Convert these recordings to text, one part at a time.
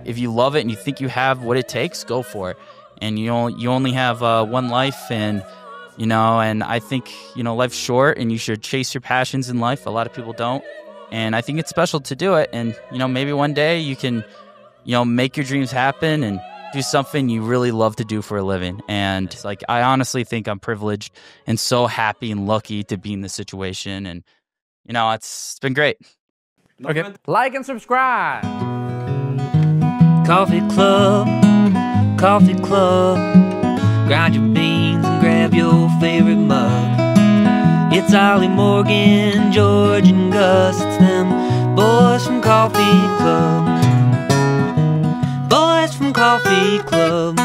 If you love it and you think you have what it takes, go for it. And you only have one life, and and I think life's short, and you should chase your passions in life. A lot of people don't, and I think it's special to do it. And maybe one day you can make your dreams happen and do something you really love to do for a living. And I honestly think I'm privileged and so happy and lucky to be in this situation. And it's been great. Okay, like and subscribe. Coffee Club, Coffee Club. Grind your beans and grab your favorite mug. It's Ollie, Morgan, George, and Gus. It's them boys from Coffee Club. Boys from Coffee Club.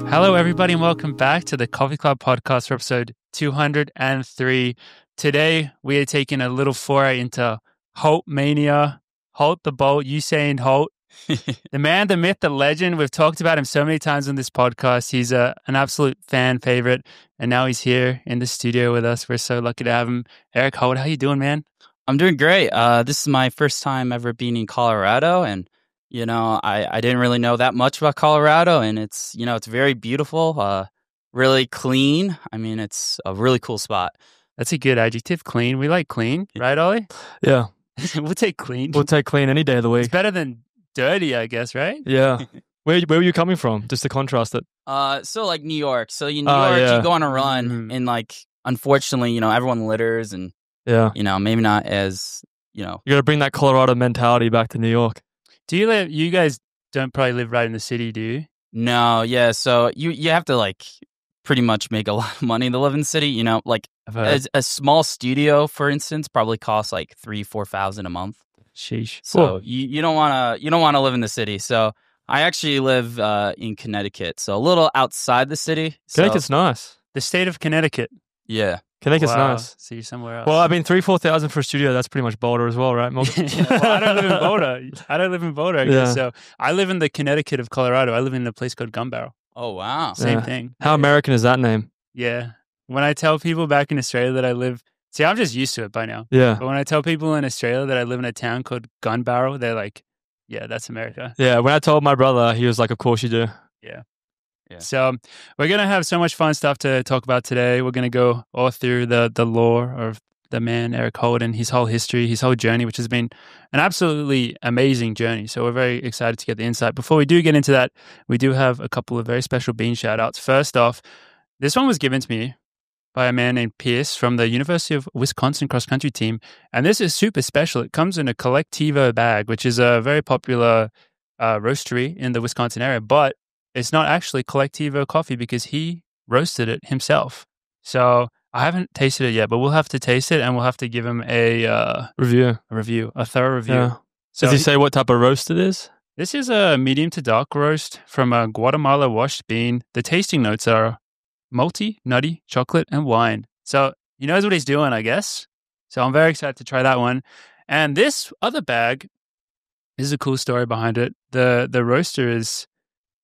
Hello, everybody, and welcome back to the Coffee Club podcast for episode 203. Today, we are taking a little foray into Holt mania. Holt the Bolt, Usain Holt. The man, the myth, the legend. We've talked about him so many times on this podcast. He's an absolute fan favorite, and now he's here in the studio with us. We're so lucky to have him. Eric Holt, how you doing, man? I'm doing great. This is my first time ever being in Colorado, and I didn't really know that much about Colorado, and it's it's very beautiful, really clean. I mean, it's a really cool spot. That's a good adjective, clean. We like clean, right, Ollie? Yeah. We'll take clean. We'll take clean any day of the week. It's better than dirty, I guess, right? Yeah. Where were you coming from? Just to contrast it. So New York. So in New York, yeah. you go on a run, and unfortunately, everyone litters, and maybe not as You got to bring that Colorado mentality back to New York. Do you live? You guys don't probably live right in the city, do you? No, yeah. So you have to pretty much make a lot of money to live in the city. A small studio, for instance, probably costs $3,000-4,000 a month. Sheesh. So you don't want to live in the city. So I actually live in Connecticut, so a little outside the city. Connecticut's nice. The state of Connecticut. Yeah. Connecticut's nice. See somewhere else. Well, I mean, 3,000-4,000 for a studio, that's pretty much Boulder as well, right, Morgan? Well, I don't live in Boulder. I guess. So I live in the Connecticut of Colorado. I live in a place called Gun Barrel. Oh, wow. Same thing. How American is that name? Yeah. When I tell people back in Australia that I live... See, I'm just used to it by now. Yeah. But when I tell people in Australia that I live in a town called Gun Barrel, they're like, yeah, that's America. Yeah, when I told my brother, he was like, of course you do. Yeah. So we're going to have so much fun stuff to talk about today. We're going to go all through the lore of the man, Eric Holt, and his whole history, his whole journey, which has been an absolutely amazing journey. So we're very excited to get the insight. Before we do get into that, we do have a couple of very special bean shout-outs. First off, this one was given to me by a man named Pierce from the University of Wisconsin cross-country team. And this is super special. It comes in a Collectivo bag, which is a very popular roastery in the Wisconsin area. But it's not actually Collectivo coffee because he roasted it himself. So I haven't tasted it yet, but we'll have to taste it and we'll have to give him a review, a thorough review. Yeah. So does he say what type of roast it is? This is a medium to dark roast from a Guatemala washed bean. The tasting notes are malty, nutty, chocolate, and wine. So he knows what he's doing, I guess. So I'm very excited to try that one. And this other bag is a cool story behind it. The roaster is,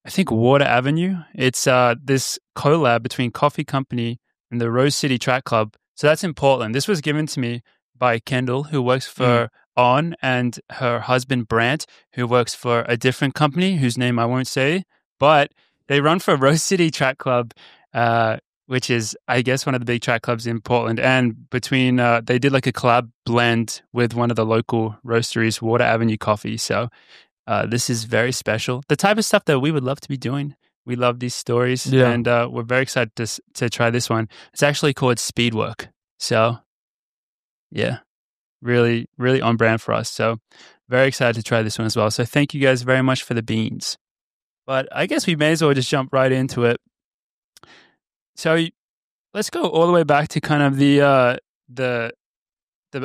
I think, Water Avenue. It's this collab between Coffee Company and the Rose City Track Club. So that's in Portland. This was given to me by Kendall, who works for On, and her husband, Brant, who works for a different company whose name I won't say. But they run for Rose City Track Club, which is, I guess, one of the big track clubs in Portland. And between, they did a collab blend with one of the local roasteries, Water Avenue Coffee. So this is very special. The type of stuff that we would love to be doing. We love these stories, and we're very excited to try this one. It's actually called Speedwork. So, yeah, really, really on brand for us. So, very excited to try this one as well. So, thank you guys very much for the beans. But I guess we may as well just jump right into it. So, let's go all the way back to kind of the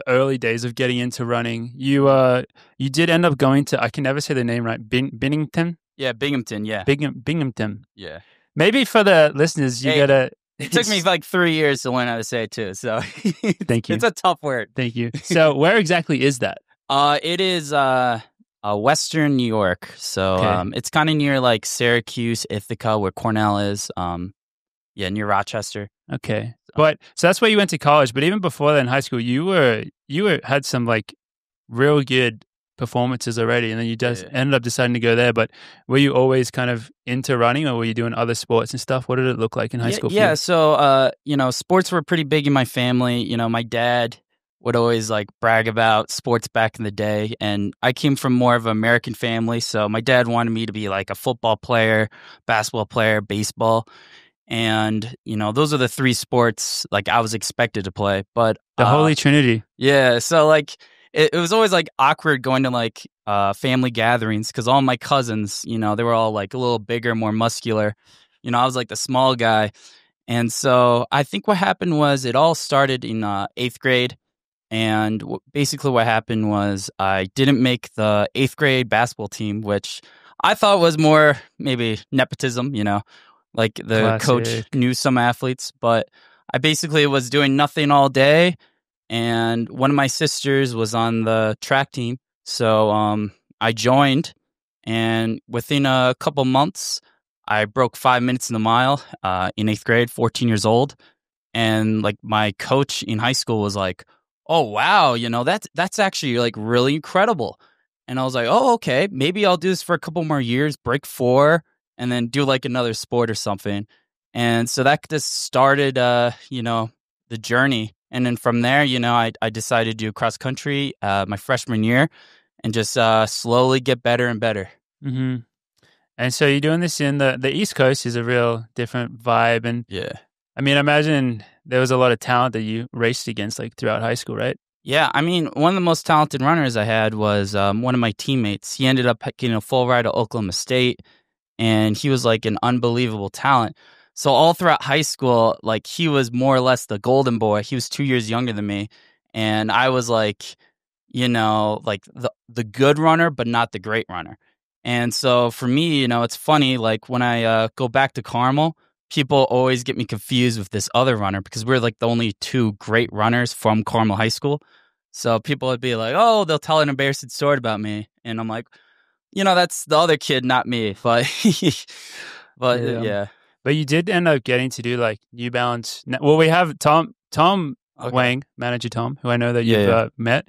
early days of getting into running. You did end up going to, I can never say the name right, Binghamton? Yeah, Binghamton, yeah. Binghamton. Yeah. Maybe for the listeners, you gotta... It took me 3 years to learn how to say it too, so... Thank you. It's a tough word. Thank you. So where exactly is that? It is Western New York. So it's kind of near Syracuse, Ithaca, where Cornell is. Near Rochester. Okay. But so that's where you went to college. But even before that in high school, you had some like real good performances already, and then you just ended up deciding to go there. But were you always kind of into running, or were you doing other sports and stuff? What did it look like in high school? Yeah. So, sports were pretty big in my family. My dad would always like brag about sports back in the day, and I came from more of an American family. So my dad wanted me to be like a football player, basketball player, baseball. And, those are the three sports like I was expected to play. But the Holy Trinity. Yeah. So like it was always like awkward going to like family gatherings because all my cousins, they were all like a little bigger, more muscular. I was like the small guy. And so I think what happened was it all started in 8th grade. And basically what happened was I didn't make the 8th grade basketball team, which I thought was more maybe nepotism, like the Classic. coach knew some athletes. But I basically was doing nothing all day. And one of my sisters was on the track team. So I joined. And within a couple months, I broke 5 minutes in the mile in 8th grade, 14 years old. And like my coach in high school was like, oh, wow, that's actually like really incredible. And I was like, oh, okay, maybe I'll do this for a couple more years, break 4, and then do like another sport or something. And so that just started, the journey. And then from there, I decided to do cross country my freshman year and just slowly get better and better. Mm-hmm. And so you're doing this in the East Coast is a real different vibe. And yeah, I mean, I imagine there was a lot of talent that you raced against like throughout high school, right? Yeah, I mean, one of the most talented runners I had was one of my teammates. He ended up getting a full ride at Oklahoma State, and he was like an unbelievable talent. So all throughout high school, like he was more or less the golden boy. He was 2 years younger than me, and I was like, like the good runner, but not the great runner. And so for me, it's funny. Like when I go back to Carmel, people always get me confused with this other runner because we're like the only 2 great runners from Carmel High School. So people would be like, oh, they'll tell an embarrassing story about me. And I'm like, that's the other kid, not me. But, yeah. But you did end up getting to do like New Balance. Well, we have Tom Wang, manager Tom, who I know that you've met.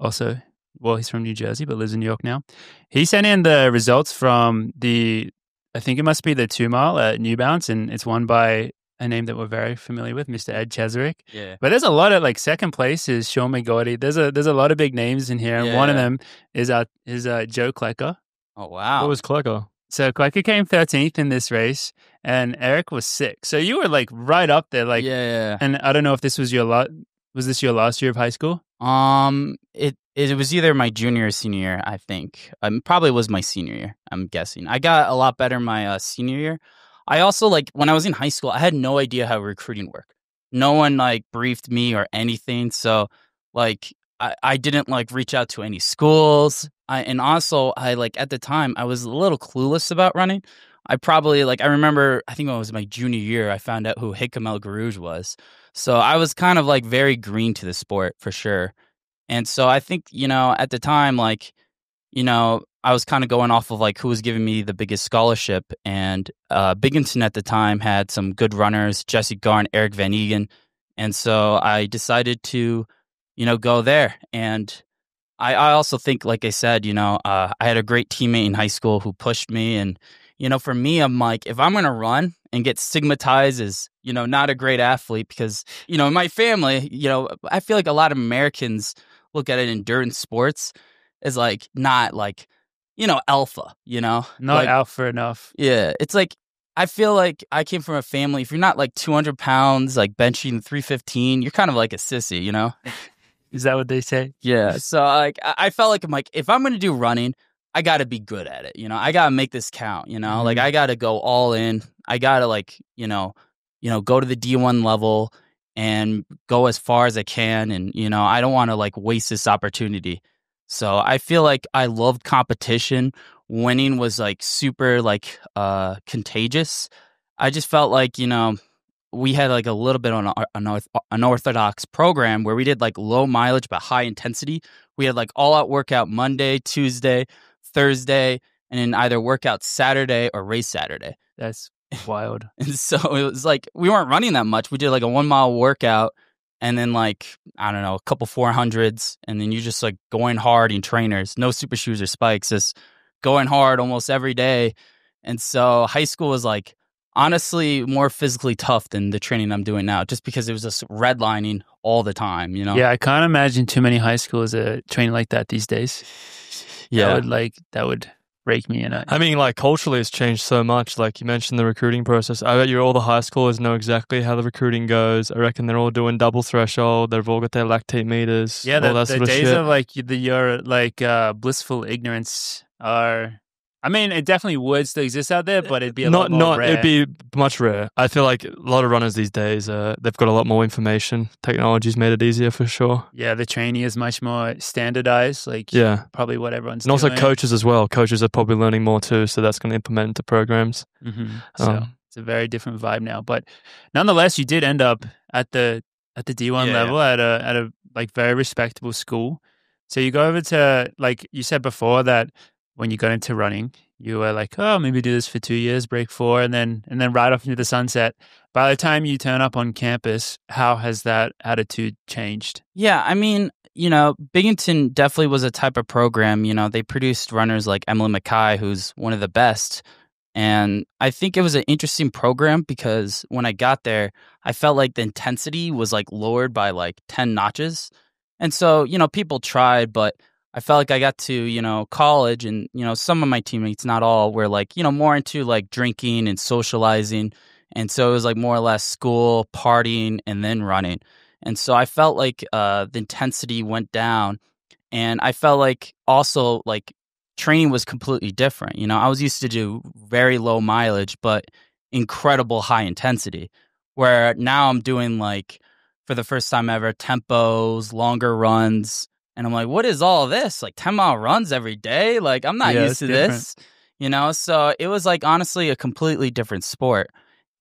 Also, well, he's from New Jersey, but lives in New York now. He sent in the results from I think it must be the 2 mile at New Balance, and it's won by a name that we're very familiar with, Mr. Ed Cheserick. Yeah. But there's a lot of like second place is Sean McGordy. There's a lot of big names in here, and one of them is Joe Klecker. Oh wow! What was Klecker? So Klecker came 13th in this race, and Eric was 6th. So you were like right up there, like yeah. And I don't know if this was was this your last year of high school? It was either my junior or senior year, I think. Probably was my senior year, I'm guessing. I got a lot better my senior year. I also, like, when I was in high school, I had no idea how recruiting worked. No one, like, briefed me or anything. So, like, I didn't, like, reach out to any schools. And also, like, at the time, I was a little clueless about running. I remember, I think it was my junior year, I found out who Hikam El Garouge was. So I was kind of, like, very green to the sport, for sure. And so I think, at the time, like, I was kind of going off of like who was giving me the biggest scholarship. And Binghamton at the time had some good runners, Jesse Garn, Eric Van Egan. And so I decided to, go there. And I also think, like I said, I had a great teammate in high school who pushed me. And, for me, I'm like, if I'm going to run and get stigmatized as, not a great athlete, because, in my family, I feel like a lot of Americans look at it in endurance sports as like not like, alpha, not like, alpha enough. Yeah. It's like, I feel like I came from a family, if you're not like 200 pounds, like benching 315, you're kind of like a sissy, Is that what they say? Yeah. So like, I felt like I'm like, if I'm going to do running, I got to be good at it. I got to make this count, Mm-hmm. like I got to go all in. I got to like, go to the D1 level and go as far as I can. And, I don't want to like waste this opportunity. So I feel like I loved competition. Winning was like super like contagious. I just felt like, we had like a little bit on an unorthodox program where we did like low mileage but high intensity. We had like all out workout Monday, Tuesday, Thursday, and then either workout Saturday or race Saturday. That's Wild. And so it was like we weren't running that much. We did like a 1 mile workout and then like, I don't know, a couple 400s. And then you just like going hard in trainers, no super shoes or spikes, just going hard almost every day. And so high school was like honestly more physically tough than the training I'm doing now, just because it was just redlining all the time, you know? Yeah, I can't imagine too many high schools training like that these days. Yeah. That would break me. I mean, like culturally, it's changed so much. Like you mentioned the recruiting process. I bet you all the high schoolers know exactly how the recruiting goes. I reckon they're all doing double threshold. They've all got their lactate meters. Yeah, all the that sort of days shit. of like your like blissful ignorance are. I mean, it definitely would still exist out there, but it'd be a lot more rare. It'd be much rare. I feel like a lot of runners these days, they've got a lot more information. Technology's made it easier for sure. Yeah, the training is much more standardized. Like, yeah, probably what everyone's and doing. also coaches as well. Coaches are probably learning more too, so that's going to implement into programs. Mm-hmm. So it's a very different vibe now. But nonetheless, you did end up at the D1 level at a like very respectable school. So you go over to, like you said before, that when you got into running, you were like, oh, maybe do this for 2 years, break 4, and then ride off into the sunset. By the time you turn up on campus, how has that attitude changed? Yeah, I mean, you know, Binghamton definitely was a type of program. You know, they produced runners like Emily Mackay, who's one of the best. And I think it was an interesting program because when I got there, I felt like the intensity was like lowered by like 10 notches. And so, you know, people tried, but I felt like I got to, you know, college and, you know, some of my teammates, not all, were like, you know, more into like drinking and socializing. And so it was like more or less school, partying, and then running. And so I felt like the intensity went down. And I felt like also like training was completely different. You know, I was used to do very low mileage, but incredible high intensity, where now I'm doing like, for the first time ever, tempos, longer runs. And I'm like, what is all this? Like 10-mile runs every day? Like, I'm not used to this, you know? So it was like, honestly, a completely different sport.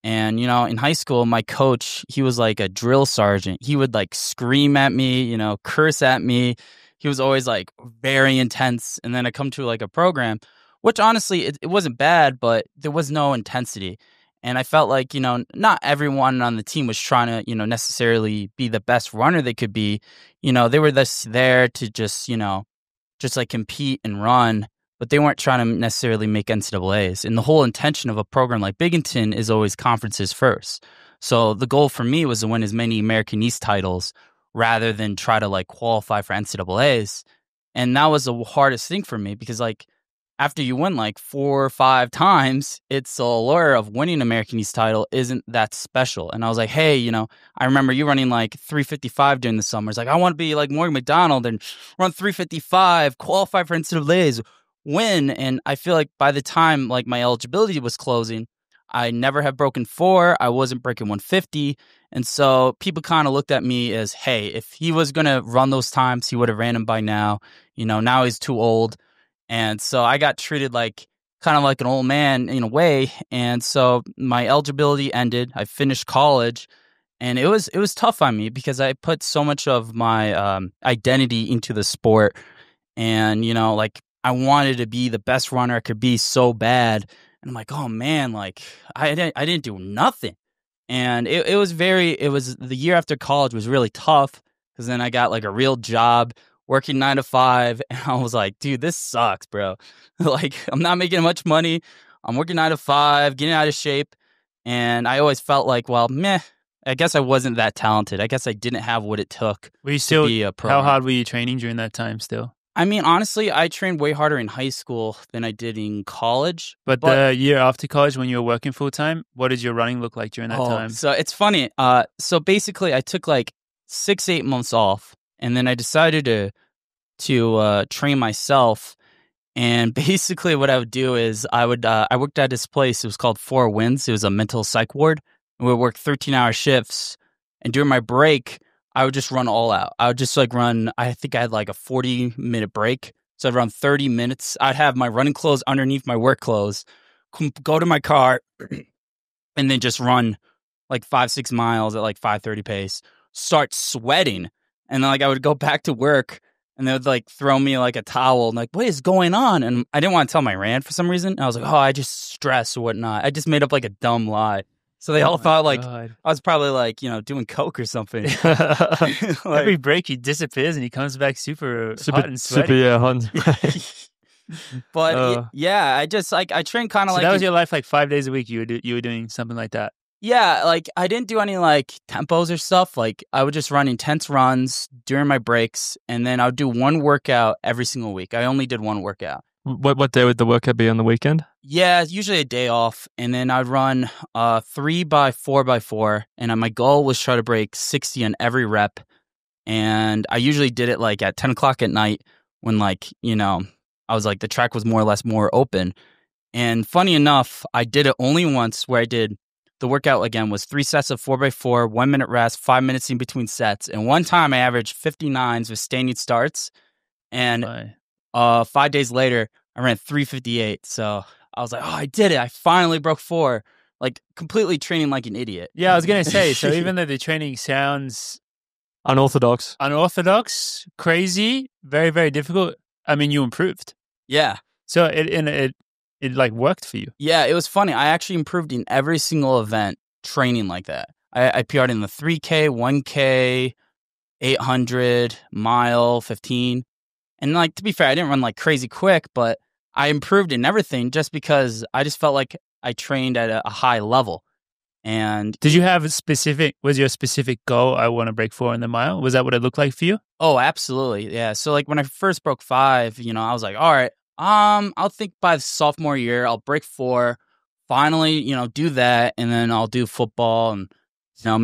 And, you know, in high school, my coach, he was like a drill sergeant. He would like scream at me, you know, curse at me. He was always like very intense. And then I come to like a program, which honestly, it wasn't bad, but there was no intensity. And I felt like, you know, not everyone on the team was trying to, you know, necessarily be the best runner they could be. You know, they were just there to just, you know, just like compete and run, but they weren't trying to necessarily make NCAAs. And the whole intention of a program like Binghamton is always conferences first. So the goal for me was to win as many American East titles rather than try to like qualify for NCAAs. And that was the hardest thing for me because like, after you win like 4 or 5 times, it's a allure of winning American East title isn't that special. And I was like, hey, you know, I remember you running like 3:55 during the summer. It's like, I want to be like Morgan McDonald and run 3:55, qualify for NCAAs, win. And I feel like by the time like my eligibility was closing, I never have broken 4. I wasn't breaking 150. And so people kind of looked at me as, hey, if he was going to run those times, he would have ran them by now. You know, now he's too old. And so I got treated like kind of like an old man in a way. And so my eligibility ended. I finished college, and it was tough on me because I put so much of my identity into the sport. And, you know, like I wanted to be the best runner I could be so bad. And I'm like, oh man, like I didn't do nothing. And it was the year after college was really tough because then I got like a real job, working 9 to 5, and I was like, dude, this sucks, bro. Like, I'm not making much money. I'm working 9 to 5, getting out of shape. And I always felt like, well, meh, I guess I wasn't that talented. I guess I didn't have what it took to be a pro. How hard were you training during that time still? I mean, honestly, I trained way harder in high school than I did in college. But the year after college, when you were working full time, what did your running look like during that time? So it's funny. So basically, I took like 6-8 months off. And then I decided to train myself. And basically what I would do is I worked at this place. It was called 4 Winds. It was a mental psych ward. And we would work 13-hour shifts. And during my break, I would just run all out. I would just like run, I think I had like a 40-minute break. So I'd run 30 minutes. I'd have my running clothes underneath my work clothes, go to my car, and then just run like 5-6 miles at like 5:30 pace, start sweating. And then like I would go back to work and they would like throw me like a towel and like, what is going on? And I didn't want to tell them I ran for some reason. And I was like, oh, I just stress or whatnot. I just made up like a dumb lie. So they all thought like I was probably like, doing coke or something. Like, every break he disappears and he comes back super hot and sweaty. Hot. But yeah, I just like I trained kind of So like that was your life, like 5 days a week. You were doing something like that. Yeah, like I didn't do any like tempos or stuff. Like I would just run intense runs during my breaks, and then I would do one workout every single week. I only did one workout. What day would the workout be on the weekend? Yeah, usually a day off, and then I'd run 3 by 4 by 4, and my goal was try to break 60 on every rep. And I usually did it like at 10 o'clock at night when like I was like the track was more or less more open. And funny enough, I did it only once where I did. The workout, again, was 3 sets of 4 by 4, 1 minute rest, 5 minutes in between sets. And one time I averaged 59s with standing starts. And 5 days later, I ran 3:58. So I was like, oh, I did it. I finally broke 4. Like, completely training like an idiot. Yeah, I was going to say, so even though the training sounds unorthodox, crazy, very, very difficult, I mean, you improved. Yeah. So it like worked for you. Yeah, it was funny. I actually improved in every single event training like that. I PR'd in the 3K, 1K, 800, mile, 15. And like, to be fair, I didn't run like crazy quick, but I improved in everything just because I just felt like I trained at a high level. And did you have was your specific goal, I want to break 4 in the mile? Was that what it looked like for you? Oh, absolutely. Yeah. So like when I first broke 5, I was like, all right, I'll think by the sophomore year, I'll break 4, finally, do that. And then I'll do football and,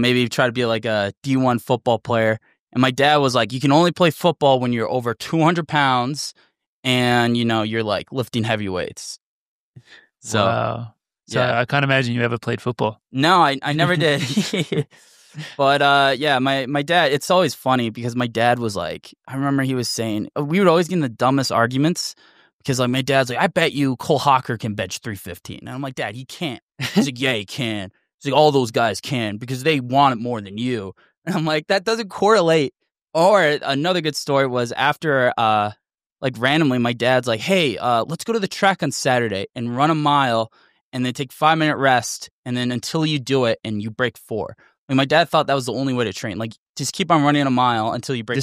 maybe try to be like a D1 football player. And my dad was like, you can only play football when you're over 200 pounds and, you're like lifting heavy weights. So, wow. So yeah. I can't imagine you ever played football. No, I never did. But yeah, my dad, it's always funny because my dad was like, I remember he was saying, we would always get in the dumbest arguments. Because like my dad's like, I bet you Cole Hawker can bench 315. And I'm like, Dad, he can't. He's like, yeah, he can. He's like, all those guys can because they want it more than you. And I'm like, that doesn't correlate. Or another good story was after, like randomly, my dad's like, hey, let's go to the track on Saturday and run a mile and then take 5-minute rest. And then until you do it and you break 4. Like my dad thought that was the only way to train. Like just keep on running a mile until you break 4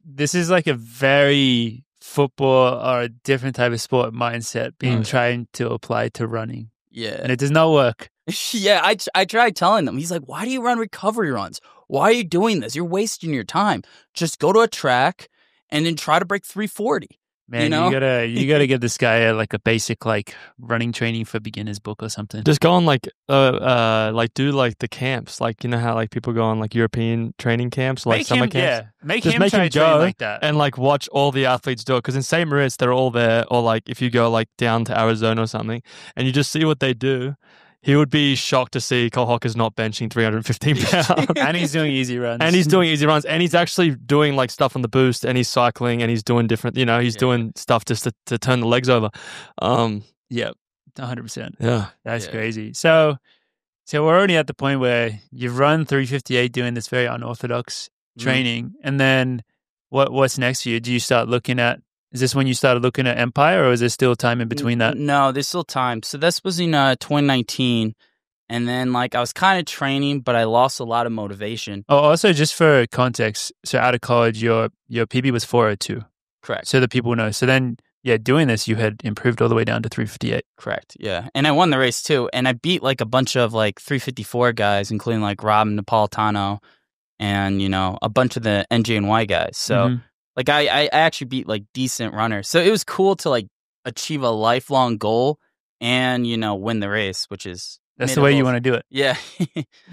This is like a very football or a different type of sport mindset being trying to apply to running. Yeah. And it does not work. Yeah, I tried telling them. He's like, why do you run recovery runs? Why are you doing this? You're wasting your time. Just go to a track and then try to break 340. Man, you gotta give this guy like a basic like running training for beginners book or something. Just go on like do like the camps, like how like people go on like European training camps, like summer camps. Yeah, make just him make try him to train go like that and like watch all the athletes do it. Because in St. Moritz, they're all there, or like if you go like down to Arizona or something, and you just see what they do. He would be shocked to see Cole Hawker's not benching 315 pounds. And he's doing easy runs. And he's actually doing like stuff on the boost, and he's cycling, and he's doing different, he's doing stuff just to turn the legs over. Yeah, 100%. Yeah. That's crazy. So we're already at the point where you've run 358 doing this very unorthodox training. And then what's next for you? Do you start looking at, is this when you started looking at Empire, or is there still time in between that? No, there's still time. So this was in 2019. And then like I was kind of training, but I lost a lot of motivation. Oh, also just for context, so out of college, your PB was 402. Correct. So that people know. So then, doing this, you had improved all the way down to 358. Correct, yeah. And I won the race too. And I beat like a bunch of like 354 guys, including like Rob Napolitano and, a bunch of the NJNY guys. So like I actually beat like decent runners. So it was cool to like achieve a lifelong goal and, win the race, which is... That's the way you want to do it. Yeah.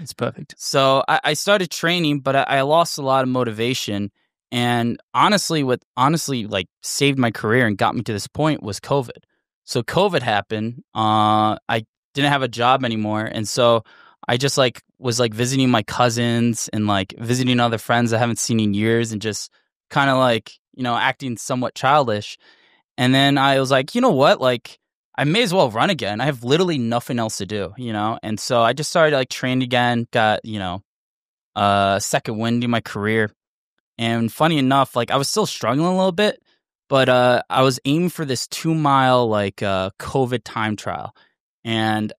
It's perfect. So I started training, but I lost a lot of motivation. And honestly, like saved my career and got me to this point was COVID. So COVID happened. I didn't have a job anymore. And so I just like was like visiting my cousins and like visiting other friends I haven't seen in years and just kind of like, acting somewhat childish. And then I was like, you know what? Like, I may as well run again. I have literally nothing else to do, And so I just started like training again, got, second wind in my career. And funny enough, like I was still struggling a little bit, but I was aiming for this 2-mile like COVID time trial, and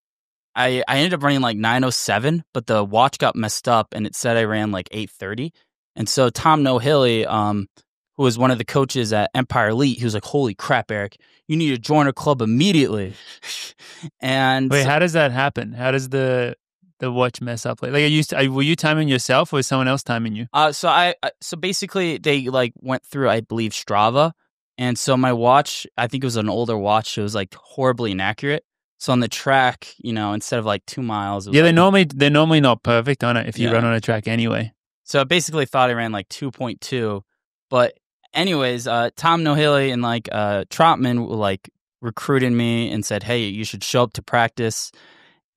I ended up running like 9:07, but the watch got messed up and it said I ran like 8:30. And so Tom Nohilly, who was one of the coaches at Empire Elite, he was like, "Holy crap, Eric, you need to join our club immediately." And Wait, how does that happen? How does the watch mess up? Like were you timing yourself or was someone else timing you? So basically they like went through, I believe, Strava, and so my watch, I think it was an older watch, it was like horribly inaccurate. So on the track, instead of like 2 miles, it was they're normally not perfect on it if you run on a track anyway. So I basically thought I ran like 2.2, but anyways, Tom Nohilly and like Trotman like recruited me and said, "Hey, you should show up to practice."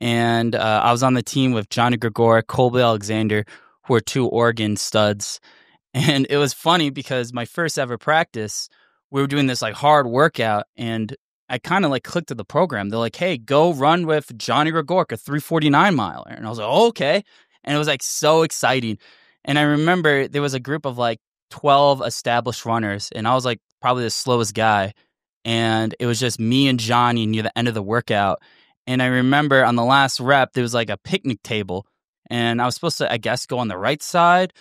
And I was on the team with Johnny Gregoric, Colby Alexander, who are 2 Oregon studs. And it was funny because my first ever practice, we were doing this like hard workout, and I kind of like clicked to the program. They're like, "Hey, go run with Johnny Gregoric, a 3:49 miler." And I was like, "Oh, okay." And it was like so exciting. And I remember there was a group of like 12 established runners, and I was like probably the slowest guy. And it was just me and Johnny near the end of the workout. And I remember on the last rep, there was like a picnic table, and I was supposed to, I guess, go on the right side,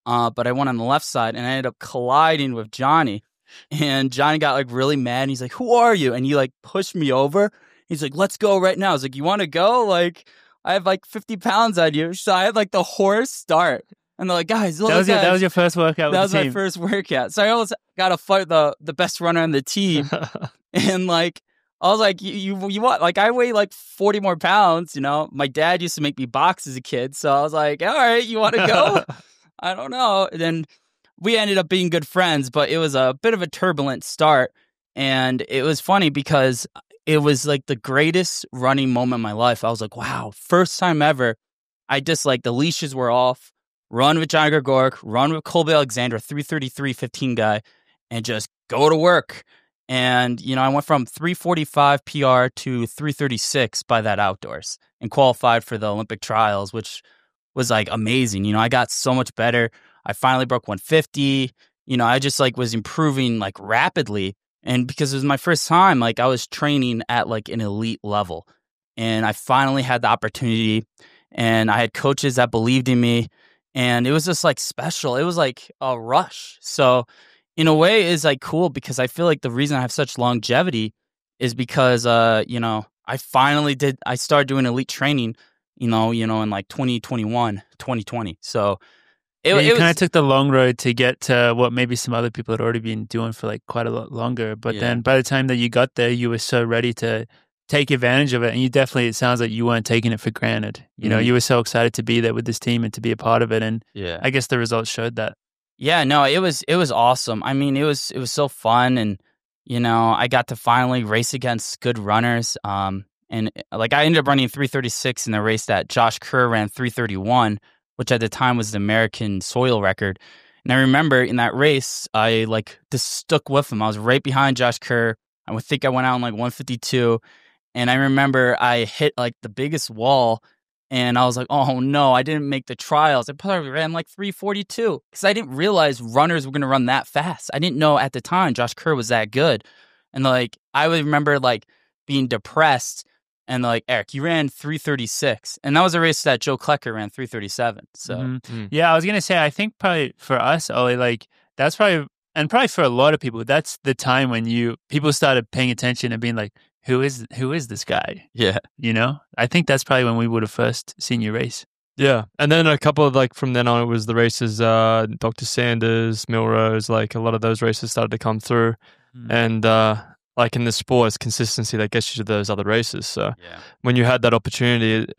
but I went on the left side, and I ended up colliding with Johnny. And Johnny got like really mad, and he's like, "Who are you?" And he like pushed me over. He's like, "Let's go right now." I was like, "You want to go? Like, I have like 50 pounds on you." So I had like the horse start. And they're like, "Guys, look, that was your first workout with That was the team. my first workout. So I always got to fight the best runner on the team. And like, I was like, you want, like, I weigh like 40 more pounds, My dad used to make me box as a kid. So I was like, "All right, you want to go?" I don't know. And then we ended up being good friends, but it was a bit of a turbulent start. And it was funny because it was like the greatest running moment in my life. I was like, wow, first time ever. I just like the leashes were off. Run with John Gregoric, run with Colby Alexander, 3:33.15 guy, and just go to work. And, I went from 3:45 PR to 3:36 by that outdoors and qualified for the Olympic trials, which was like amazing. I got so much better. I finally broke 150. I just like was improving like rapidly. And because it was my first time, like I was training at like an elite level. And I finally had the opportunity, and I had coaches that believed in me. And it was just like special. It was like a rush. So in a way it's like cool because I feel like the reason I have such longevity is because, I started doing elite training, in like 2021, 2020. So it kind of took the long road to get to what maybe some other people had already been doing for like quite a lot longer. But then by the time that you got there, you were so ready to take advantage of it. And it sounds like you weren't taking it for granted. You were so excited to be there with this team and to be a part of it. And I guess the results showed that. Yeah, no, it was awesome. I mean, it was so fun. And, I got to finally race against good runners. And like I ended up running 3:36 in the race that Josh Kerr ran 3:31, which at the time was the American soil record. And I remember in that race, I like just stuck with him. I was right behind Josh Kerr. I would think I went out in like 152. And I remember I hit like the biggest wall, and I was like, "Oh no, I didn't make the trials." I probably ran like 3:42 because I didn't realize runners were going to run that fast. I didn't know at the time Josh Kerr was that good. And like, I would remember like being depressed and like, "Eric, you ran 3:36." And that was a race that Joe Klecker ran 3:37. So yeah, I was going to say, I think probably for us, Ollie, like that's probably, and probably for a lot of people, that's the time when people started paying attention and being like, who is this guy? Yeah. I think that's probably when we would have first seen you race. Yeah. And then a couple of like from then on, it was the races, Dr. Sanders, Milrose, like a lot of those races started to come through. And like in the sport, it's consistency that gets you to those other races. So when you had that opportunity,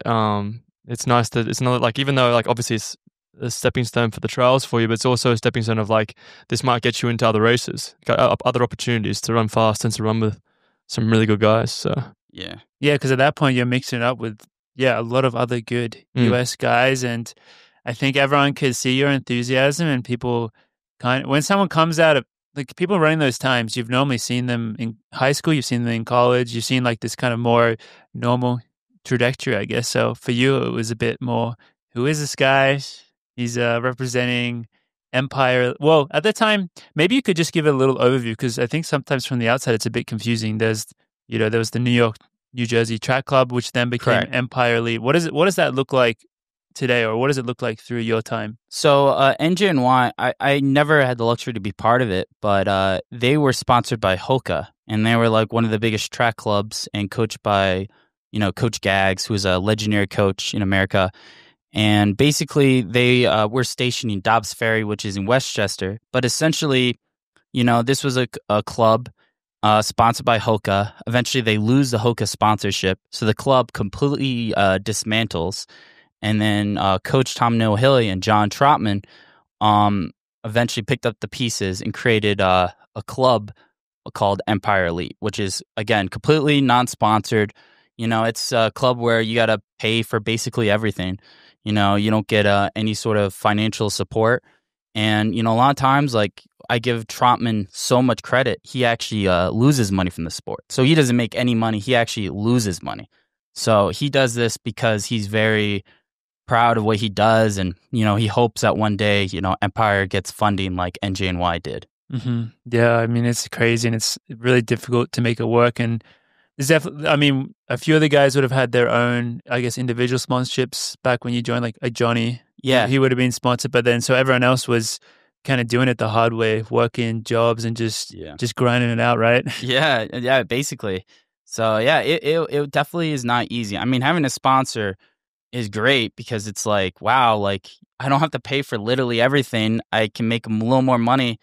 it's nice that it's not like, even though like obviously it's a stepping stone for the trials for you, but it's also a stepping stone of like, this might get you into other races, other opportunities to run fast and to run with some really good guys. So yeah, because at that point you're mixing it up with a lot of other good US guys, and I think everyone could see your enthusiasm. And people when someone comes out of like people running those times, you've normally seen them in high school, you've seen them in college, you've seen like this kind of more normal trajectory, I guess. So for you, it was a bit more, who is this guy? He's representing Empire. Well, at the time, maybe you could just give it a little overview because I think sometimes from the outside it's a bit confusing. There was the New York, New Jersey Track Club, which then became Correct. Empire Elite. What does that look like today, or what does it look like through your time? So NJNY, I never had the luxury to be part of it, but they were sponsored by Hoka, and they were like one of the biggest track clubs and coached by, Coach Gags, who is a legendary coach in America. And basically, they were stationed in Dobbs Ferry, which is in Westchester. But essentially, this was a club sponsored by Hoka. Eventually, they lose the Hoka sponsorship, so the club completely dismantles. And then Coach Tom Nohilly and John Trotman eventually picked up the pieces and created a club called Empire Elite, which is, again, completely non-sponsored. It's a club where you got to pay for basically everything. You don't get any sort of financial support. And, a lot of times, like, I give Trotman so much credit, he actually loses money from the sport. So he doesn't make any money. He actually loses money. So he does this because he's very proud of what he does. And, he hopes that one day, Empire gets funding like NJNY did. Mm-hmm. Yeah, I mean, it's crazy and it's really difficult to make it work. And there's definitely, I mean, a few of the guys would have had their own, I guess, individual sponsorships back when you joined, like Johnny. Yeah. He would have been sponsored, but then so everyone else was kind of doing it the hard way, working jobs and just grinding it out, right? Yeah, basically. So yeah, it definitely is not easy. I mean, having a sponsor is great because it's like, wow, like I don't have to pay for literally everything. I can make a little more money,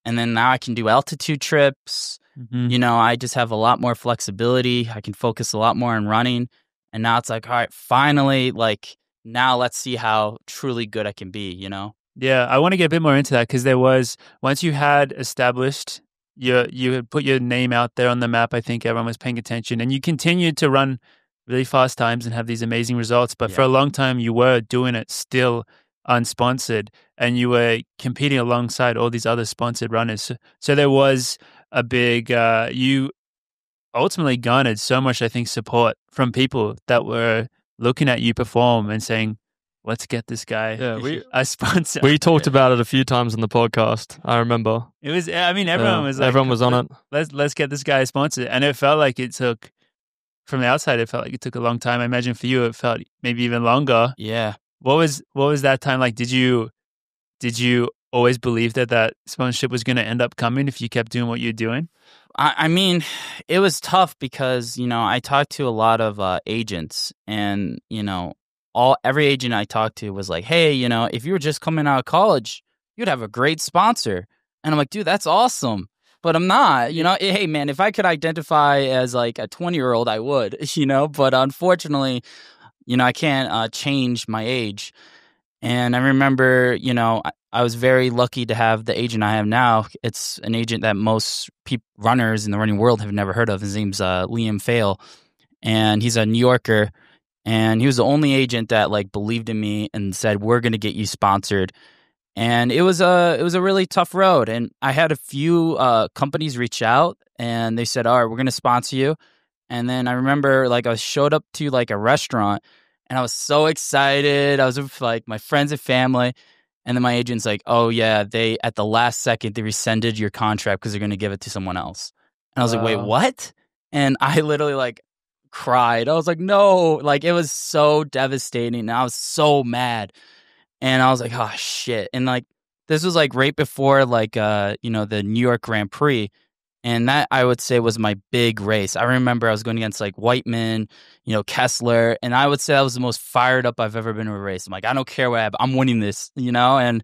and then now I can do altitude trips. Mm-hmm. I just have a lot more flexibility. I can focus a lot more on running. And now it's like, all right, finally, like now let's see how truly good I can be, Yeah, I want to get a bit more into that because once you had established, you had put your name out there on the map, I think everyone was paying attention, and you continued to run really fast times and have these amazing results. But for a long time, you were doing it still unsponsored, and you were competing alongside all these other sponsored runners. So there was a big, you ultimately garnered so much, I think, support from people that were looking at you perform and saying, let's get this guy a sponsor. We talked about it a few times on the podcast. I remember. It was, I mean, everyone was like, everyone was on it. Let's get this guy a sponsor. And it felt like it took, from the outside, it felt like it took a long time. I imagine for you, it felt maybe even longer. Yeah. What was that time like? Did you always believe that sponsorship was going to end up coming if you kept doing what you're doing? I mean, it was tough because, I talked to a lot of agents, and, every agent I talked to was like, hey, if you were just coming out of college, you'd have a great sponsor. And I'm like, dude, that's awesome. But I'm not, hey, man, if I could identify as like a 20-year-old, I would, but unfortunately, I can't change my age. And I remember, I was very lucky to have the agent I have now. It's an agent that most runners in the running world have never heard of. His name's Liam Fail, and he's a New Yorker. And he was the only agent that like believed in me and said, we're going to get you sponsored. And it was a really tough road. And I had a few companies reach out, and they said, all right, we're going to sponsor you. And then I remember like I showed up to like a restaurant, and I was so excited. I was with like my friends and family. And then my agent's like, oh yeah, they at the last second, they rescinded your contract because they're going to give it to someone else. And I was like, wait, what? And I literally like cried. I was like, no, like it was so devastating. And I was so mad. And I was like, oh shit. And like, this was like right before like, the New York Grand Prix. And that I would say was my big race. I remember I was going against like Whiteman, Kessler. And I would say that was the most fired up I've ever been in a race. I'm like, I don't care what I have. I'm winning this, And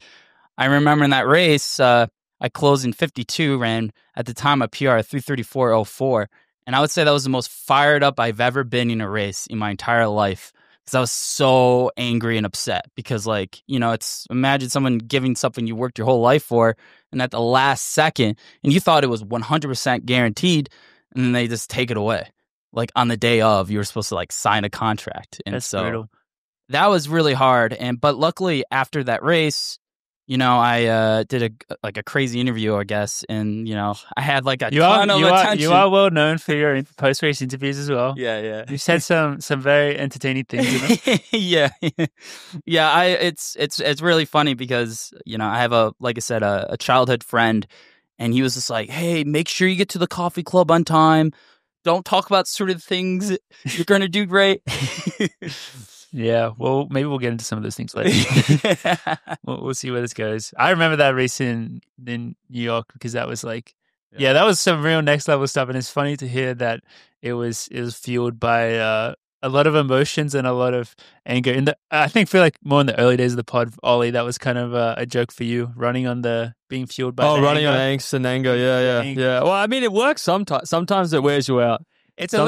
I remember in that race, I closed in 52, ran at the time a PR of 3:34.04. And I would say that was the most fired up I've ever been in a race in my entire life. Because I was so angry and upset because like, it's imagine someone giving something you worked your whole life for, and at the last second, and you thought it was 100% guaranteed, and then they just take it away. Like on the day of, you were supposed to like sign a contract. And That's so brutal. that was really hard. But luckily after that race, I did a crazy interview, I guess, and I had like a You ton are of you are attention. you are well known for your post race interviews as well. Yeah. You said some very entertaining things in them. yeah. It's really funny because I have like I said, a childhood friend, and he was just like, "Hey, make sure you get to the coffee club on time. Don't talk about sort of things. You're gonna do great." Yeah, well, maybe we'll get into some of those things later. We'll see where this goes. I remember that race in New York because that was like, that was some real next level stuff, and it's funny to hear that it was fueled by a lot of emotions and a lot of anger. I feel like more in the early days of the pod, Ollie, that was kind of a joke for you, being fueled by running anger. on angst and anger. Yeah. Well, I mean, it works sometimes. Sometimes it wears you out. It's a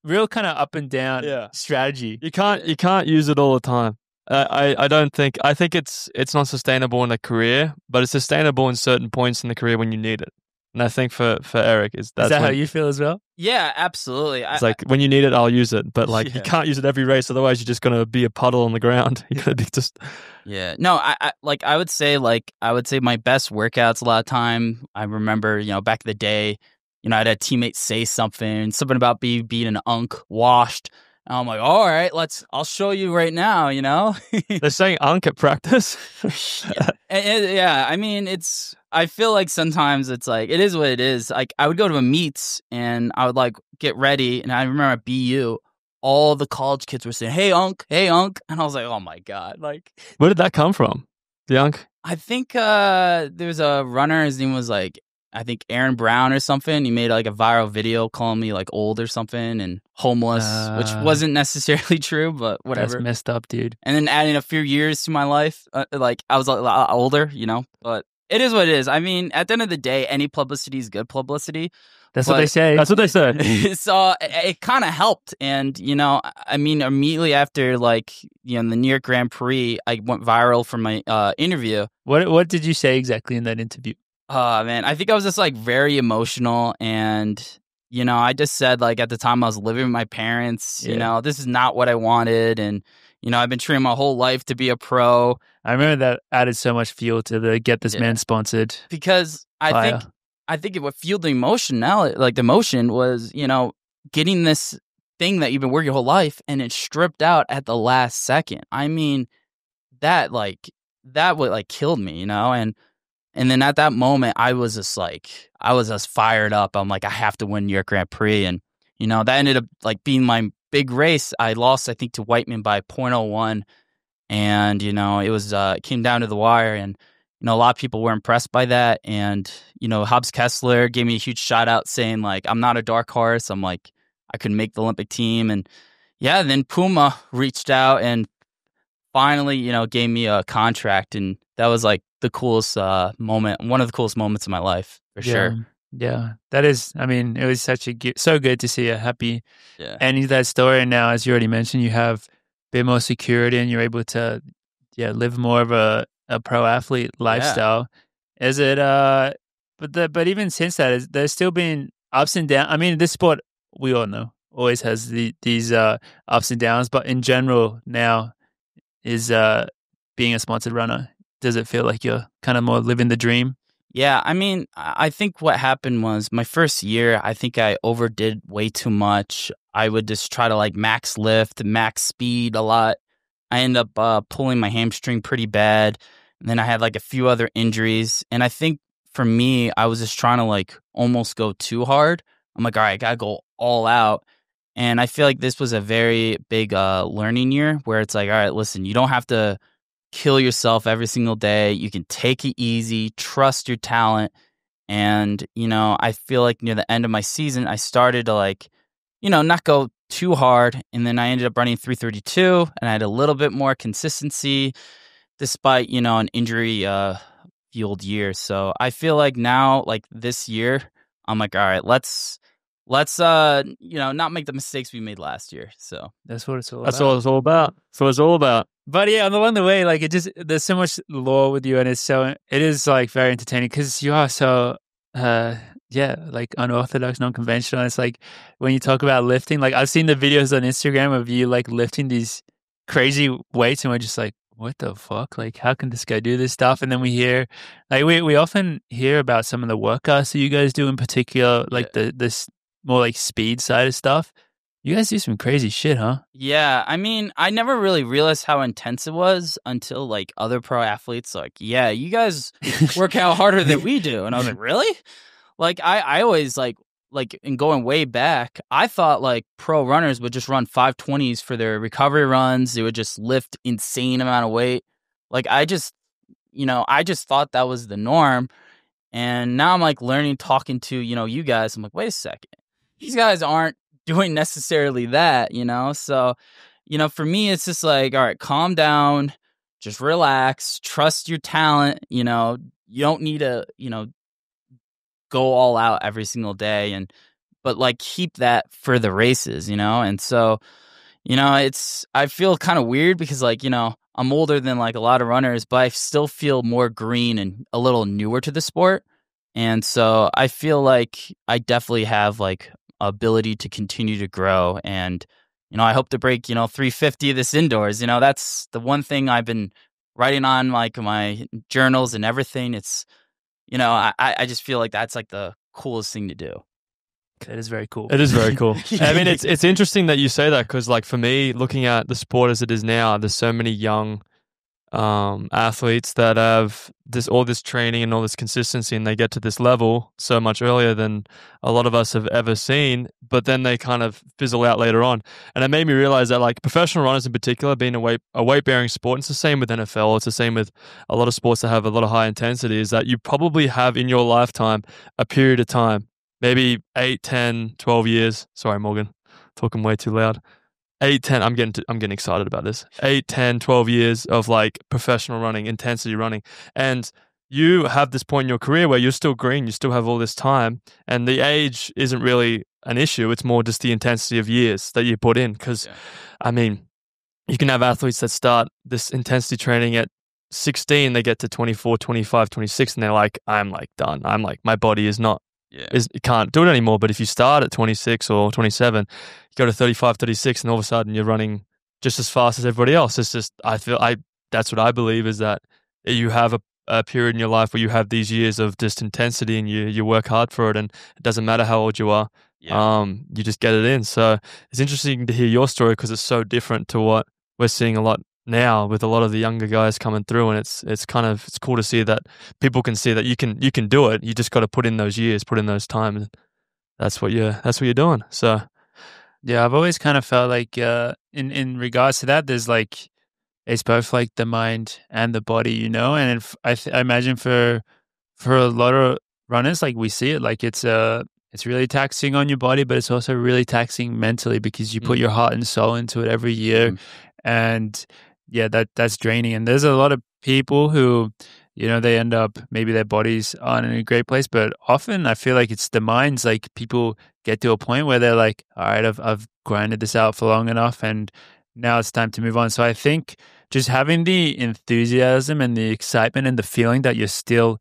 real kind of up and down strategy. You can't use it all the time. I don't think. I think it's not sustainable in a career, but it's sustainable in certain points in the career when you need it. And I think for Eric is that how you feel as well? Yeah, absolutely. It's like when you need it, I'll use it. But you can't use it every race, otherwise you're just gonna be a puddle on the ground. You're gonna be just. Yeah. No, I would say my best workouts a lot of time. I remember back in the day. I had a teammate say something about being an unk washed. And I'm like, all right, I'll show you right now, They're saying unk at practice? Yeah. I mean, I feel like sometimes it's like, it is what it is. Like, I would go to a meets and I would get ready. And I remember at BU, all the college kids were saying, hey, unk. And I was like, oh my God. Where did that come from? The unk? I think there's a runner. His name was I think Aaron Brown or something. He made a viral video calling me old or something and homeless, which wasn't necessarily true, but whatever. That's messed up, dude. And then adding a few years to my life, I was a lot older, but it is what it is. I mean, at the end of the day, any publicity is good publicity. That's what they say. That's what they say. So it kind of helped. And, I mean, immediately after the New York Grand Prix, I went viral for my interview. What did you say exactly in that interview? Oh, man, I think I was just very emotional. And, I just said at the time I was living with my parents, this is not what I wanted. And, I've been training my whole life to be a pro. I remember that added so much fuel to the get this man sponsored. Because I think what fueled the emotion the emotion was, getting this thing that you've been working your whole life and it's stripped out at the last second. I mean, that would killed me, And then at that moment, I was just fired up. I'm like, I have to win New York Grand Prix. And, that ended up being my big race. I lost, I think, to Whiteman by 0.01. And, it came down to the wire. And, a lot of people were impressed by that. And, Hobbs Kessler gave me a huge shout out saying, I'm not a dark horse. I'm I could make the Olympic team. And then Puma reached out and finally, gave me a contract. And that was the coolest moment, one of the coolest moments of my life, for sure. Yeah, that is, I mean, it was so good to see a happy ending to that story. And now, as you already mentioned, you have a bit more security and you're able to, live more of a pro athlete lifestyle. Yeah. Is it, but even since that, there's still been ups and downs. I mean, this sport, we all know, always has these ups and downs, but in general now is being a sponsored runner. Does it feel like you're kind of more living the dream? Yeah, I mean, I think what happened was my first year, I think I overdid way too much. I would just try to max lift, max speed a lot. I ended up pulling my hamstring pretty bad. And then I had a few other injuries. And I think for me, I was just trying to almost go too hard. I'm like, all right, I got to go all out. And I feel like this was a very big learning year where it's all right, listen, you don't have to kill yourself every single day. You can take it easy, trust your talent. And, I feel like near the end of my season, I started to not go too hard. And then I ended up running 3:32 and I had a little bit more consistency despite, an injury fueled year. So I feel like now, this year, I'm all right, let's not make the mistakes we made last year. So that's what it's all about. That's what it's all about. That's what it's all about. But yeah, along the way, there's so much lore with you, and it is very entertaining because you are so, unorthodox, non-conventional. And it's when you talk about lifting, I've seen the videos on Instagram of you lifting these crazy weights, and we're just what the fuck? Like, how can this guy do this stuff? And then we hear, like, we often hear about some of the workouts that you guys do in particular, like this more like speed side of stuff. You guys do some crazy shit, huh? Yeah, I mean, I never really realized how intense it was until like other pro athletes like, yeah, you guys work out harder than we do. And I was like, really? Like I always like in going way back, I thought like pro runners would just run 520s for their recovery runs. They would just lift insane amount of weight. Like I just thought that was the norm. And now I'm like learning, talking to, you guys. I'm like, wait a second. These guys aren't doing necessarily that, So, for me, it's just like, all right, calm down, just relax, trust your talent. You don't need to, go all out every single day, but like keep that for the races, And so, I feel kind of weird because like, I'm older than like a lot of runners, but I still feel more green and a little newer to the sport. And so I feel like I definitely have like ability to continue to grow. And, I hope to break, 350 this indoors. That's the one thing I've been writing on like my journals and everything. It's, I just feel like that's like the coolest thing to do. That is very cool. It is very cool. I mean, it's interesting that you say that because like for me, looking at the sport as it is now, there's so many young athletes that have all this training and all this consistency, and they get to this level so much earlier than a lot of us have ever seen, but then they kind of fizzle out later on. And it made me realize that like professional runners in particular, being a weight-bearing sport, it's the same with NFL, it's the same with a lot of sports that have a lot of high intensity, is that you probably have in your lifetime a period of time, maybe 8, 10, 12 years. Sorry, Morgan, talking way too loud. 8, 10, I'm getting excited about this. 8, 10, 12 years of like professional running, intensity running. And you have this point in your career where you're still green, you still have all this time, and the age isn't really an issue. It's more just the intensity of years that you put in. Because, I mean, you can have athletes that start this intensity training at 16, they get to 24, 25, 26, and they're like, I'm like done. I'm like, my body is not, it can't do it anymore. But if you start at 26 or 27, you go to 35, 36, and all of a sudden you're running just as fast as everybody else. It's just, that's what I believe, is that you have a period in your life where you have these years of just intensity, and you work hard for it, and it doesn't matter how old you are. You just get it in. So it's interesting to hear your story because it's so different to what we're seeing a lot now with a lot of the younger guys coming through, and it's cool to see that people can see that you can do it. You just got to put in those years, put in those times. That's what you're doing. So yeah, I've always kind of felt like in regards to that, there's like, it's both like the mind and the body, and I imagine for a lot of runners, like we see it, like it's really taxing on your body, but it's also really taxing mentally because you put your heart and soul into it every year. And yeah, that's draining. And there's a lot of people who, they end up, maybe their bodies aren't in a great place, but often I feel like it's the minds. Like people get to a point where they're like, all right, I've grinded this out for long enough, and now it's time to move on. So I think just having the enthusiasm and the excitement and the feeling that you're still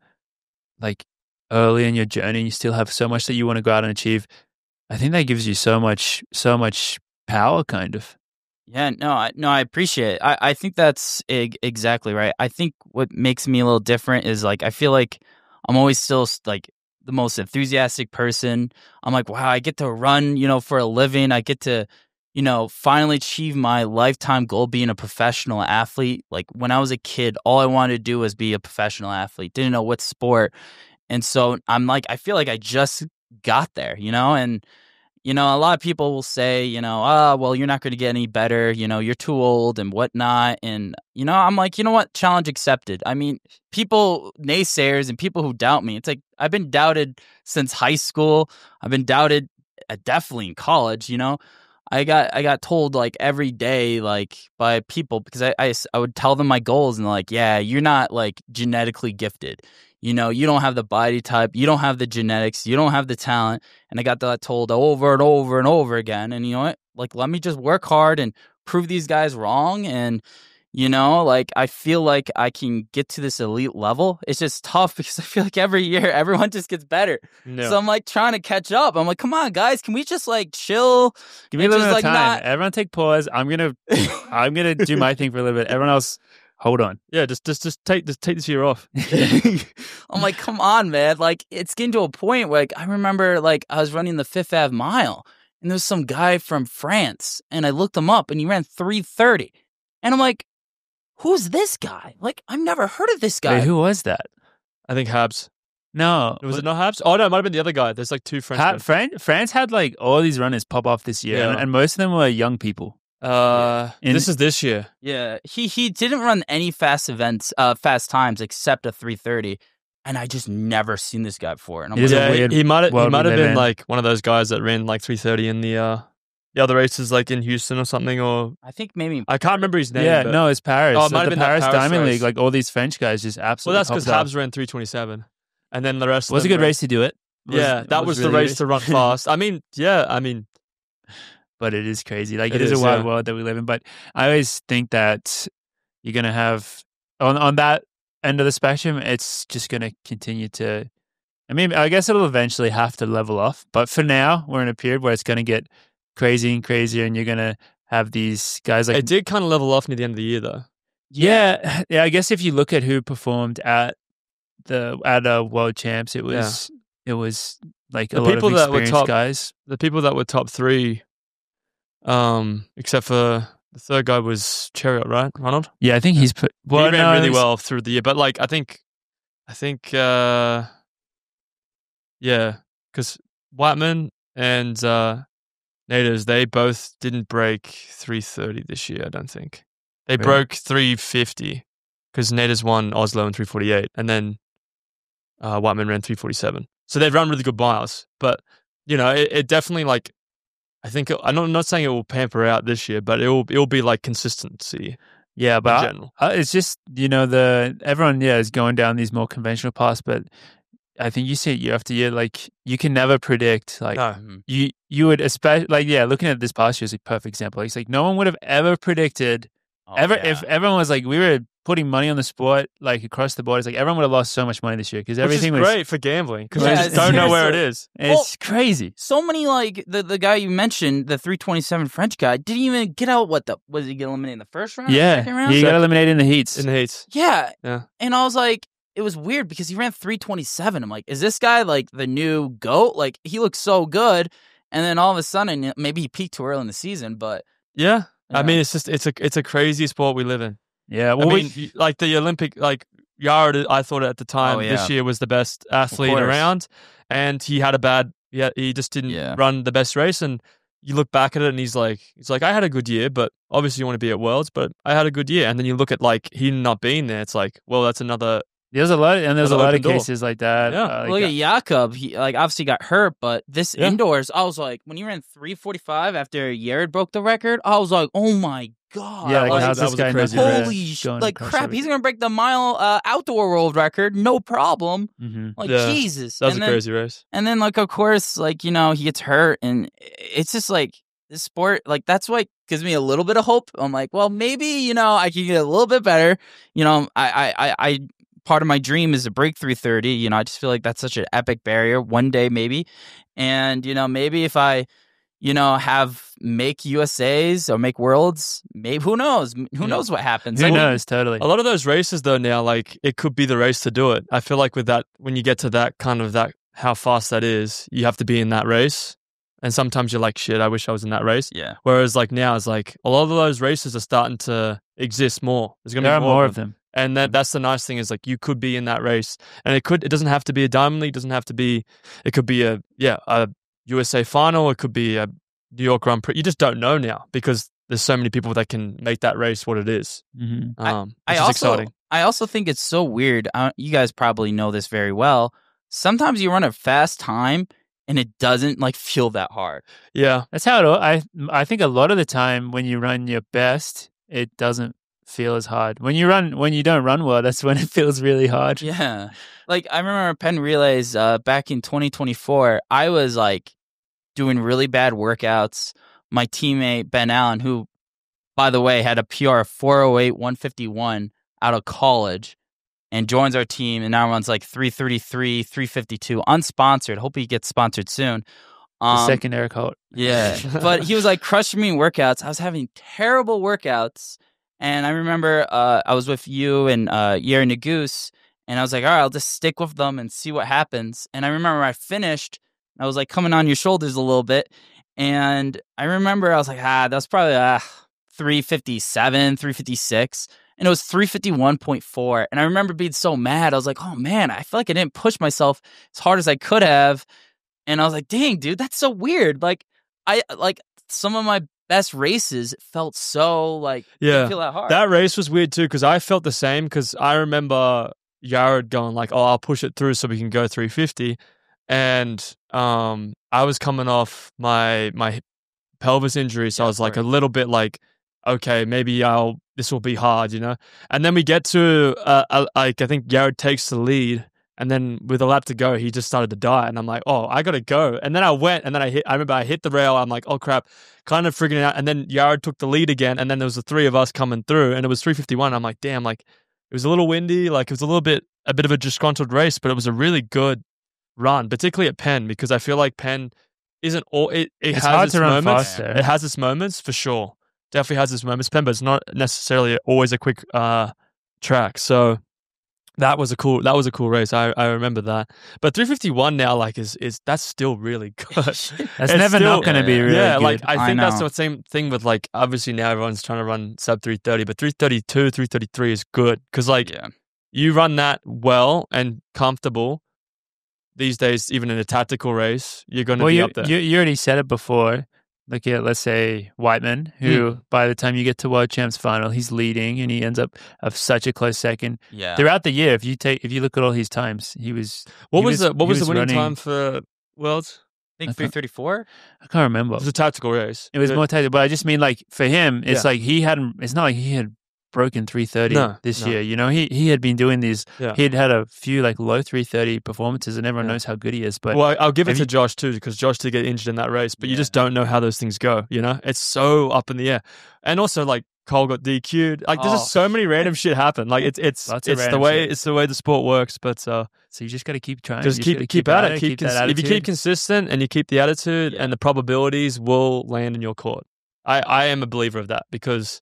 like early in your journey, you still have so much that you want to go out and achieve, I think that gives you so much power, kind of. Yeah, no, I appreciate it. I think that's exactly right. I think what makes me a little different is like, I feel like I'm always still like the most enthusiastic person. I'm like, wow, I get to run, for a living. I get to, finally achieve my lifetime goal, being a professional athlete. Like when I was a kid, all I wanted to do was be a professional athlete. Didn't know what sport. And so I'm like, I feel like I just got there, and a lot of people will say, well, you're not going to get any better, you're too old and whatnot. And, I'm like, you know what? Challenge accepted. I mean, people, naysayers and people who doubt me, it's like, I've been doubted since high school. I've been doubted definitely in college, I got told like every day, like by people, because I would tell them my goals and they're like, yeah, you're not like genetically gifted. You don't have the body type, you don't have the genetics, you don't have the talent. And I got that told over and over and over again. And you know what? Like, let me just work hard and prove these guys wrong. And, like, I feel like I can get to this elite level. It's just tough because I feel like every year everyone just gets better. No. So I'm like trying to catch up. I'm like, come on, guys, can we just like chill? Give me a little bit of time. Everyone take pause. I'm gonna do my thing for a little bit. Everyone else, hold on. Yeah, just take this year off. I'm like, come on, man. Like, it's getting to a point where, like, I remember, like, I was running the Fifth Ave Mile, and there was some guy from France, and I looked him up, and he ran 3:30. And I'm like, who's this guy? Like, I've never heard of this guy. Wait, who was that? I think Habs. No. Was it not Habs? Oh, no, it might have been the other guy. There's like two French. France had like all these runners pop off this year, Yeah. and most of them were young people. This is this year. Yeah, he didn't run any fast times except a 3:30, and I just never seen this guy before. And I'm It is like, a weird he might have world we live been in. like one of those guys that ran like 3:30 in the other races, like in Houston or something. Or I think maybe I can't remember his name. Yeah, but- no, it's Paris. Oh, it might have the been that Paris Paris Diamond race. League. Like all these French guys just Well, absolutely. that's because popped up. Habs ran 3:27, and then the rest. It was of a them good race to do it. That was the really race to run fast. I mean, But it is crazy. Like It it is a is, wild yeah. world that we live in. But I always think that you're gonna have on that end of the spectrum, it's just gonna continue to. I mean, I guess it'll eventually have to level off. But for now, we're in a period where it's gonna get crazy and crazier, and you're gonna have these guys like it did kind of level off near the end of the year, though. yeah. I guess if you look at who performed at World Champs, it was like The a lot people of that were experienced top- guys. The people that were top three, except for the third guy was Chariot, right? Ronald. Yeah, I think he's put. He ran really well through the year, but like I think, yeah, because Whiteman and Naders, they both didn't break 3:30 this year. I don't think they Really? broke 3:50 because Naders won Oslo in 3:48, and then Whiteman ran 3:47. So they've run really good miles, but you know, it definitely like. I think I'm not saying it will pamper out this year, but it'll be like consistency. Yeah, in but general. it's just everyone is going down these more conventional paths, but I think you see it year after year. Like you can never predict. Like No. you would especially looking at this past year is a perfect example. It's like no one would have ever predicted if everyone was like we were putting money on the sport like across the board. It's like everyone would have lost so much money this year because everything Which is was great for gambling because Yeah, they just don't know where it is. It's crazy. So many, like the guy you mentioned, the 3:27 French guy, didn't even get out. Was he get eliminated in the first round? Yeah, second round? he got eliminated in the heats. In the heats. Yeah. Yeah. And I was like, it was weird because he ran 3:27. I'm like, is this guy like the new GOAT? Like he looks so good, and then all of a sudden, maybe he peaked too early in the season, but Yeah. Yeah. I mean, it's a crazy sport we live in. Yeah, well, I mean, like the Olympic, like Yard, I thought at the time Oh, yeah. this year was the best athlete course. around, and he had he just didn't Yeah. run the best race. And you look back at it, and he's like, I had a good year, but obviously you want to be at Worlds, but I had a good year. And then you look at like he not being there, it's like, well, that's another. there's a lot, and there's a Another lot of open door. cases like that. Yeah. look at Jakob. He like obviously got hurt, but this Yeah. indoors, I was like, when he ran 3:45 after Yared broke the record, I was like, oh my god, yeah, like, like, how's that this was a guy crazy not race. holy going like across crap, everything? he's gonna break the mile outdoor world record, no problem. Mhm. Like Yeah. Jesus, That was and a then, crazy race. And then, like, of course, like, you know, he gets hurt, and it's just like this sport, like, that's what gives me a little bit of hope. I'm like, well, maybe, you know, I can get a little bit better. You know, I part of my dream is to break 3:30. You know, I just feel like that's such an epic barrier one day, maybe. And, you know, maybe if I, you know, make USAs or make worlds, maybe, who knows? Who knows what happens? Who Like, knows? Totally. A lot of those races though now, like it could be the race to do it. I feel like with that, when you get to that kind of that how fast that is, you have to be in that race. And sometimes you're like, shit, I wish I was in that race. Yeah. Whereas like now it's like a lot of those races are starting to exist more. There's gonna There are be more of them. And that's the nice thing is like you could be in that race, and it doesn't have to be a Diamond League, it could be a USA final, it could be a New York Grand Prix. You just don't know now because there's so many people that can make that race what it is. Mm-hmm. Which is exciting. I also think it's so weird. You guys probably know this very well. Sometimes you run a fast time and it doesn't like feel that hard. Yeah, That's how I think a lot of the time when you run your best, it doesn't feel as hard. When you don't run well, that's when it feels really hard. Yeah. Like I remember Penn Relays back in 2024, I was like doing really bad workouts. My teammate Ben Allen, who by the way had a PR of 408 151 out of college and joins our team and now runs like 333 352 unsponsored. Hope he gets sponsored soon. The second Eric Holt. Yeah. But he was like crushing me in workouts. I was having terrible workouts. And I remember I was with you and Yeri Nagoose, and I was like, all right, I'll just stick with them and see what happens. And I remember I finished, I was like coming on your shoulders a little bit. And I remember I was like, that was probably 357, 356. And it was 351.4. And I remember being so mad. I was like, oh man, I feel like I didn't push myself as hard as I could have. And I was like, dang, dude, that's so weird. Like, some of my best races felt so didn't feel that hard. That race was weird too, because I felt the same, because I remember Jared going like, I'll push it through so we can go 350. And I was coming off my pelvis injury, so I was like a little bit like, okay, maybe this will be hard, And then we get to I think Jared takes the lead, and then with a lap to go, he just started to die, and I'm like, oh, I gotta go. And then I went, and then I remember I hit the rail. I'm like, oh crap, kind of freaking out. And then Jared took the lead again, and then there was the three of us coming through, and it was 351. I'm like, damn, like it was a little windy, like it was a bit of a disgruntled race, but it was a really good run, particularly at Penn, because I feel like Penn isn't all it has hard its to run moments. faster. It has its moments for sure. Definitely has its moments, Penn, but it's not necessarily always a quick track. So that was a cool race. I remember that. But 351 now, like is that's still really good. That's never not going to be really good. Like I think that's the same thing with like, obviously now everyone's trying to run sub 330, but 332, 333 is good, because you run that well and comfortable. These days, even in a tactical race, you're going to be up there. You already said it before. Look at, let's say, Whiteman, who by the time you get to World Champs final, he's leading, and he ends up of such a close second. Yeah. Throughout the year, if you look at all his times, he was. What was the winning running, time for Worlds? I think 334. I can't remember. It was a tactical race. It was more tactical, but I just mean like for him, it's like he hadn't. It's not like he had broken 330 this year. He had been doing these. He had a few like low 330 performances, and everyone knows how good he is. But I'll give it to Josh too, because Josh did get injured in that race, but you just don't know how those things go. It's so up in the air. And also like Cole got DQ'd. Like there's just so many random shit happen. Like it's the way the sport works. But so you just got to keep trying. Just keep at it. If you keep consistent and you keep the attitude, and the probabilities will land in your court. I am a believer of that, because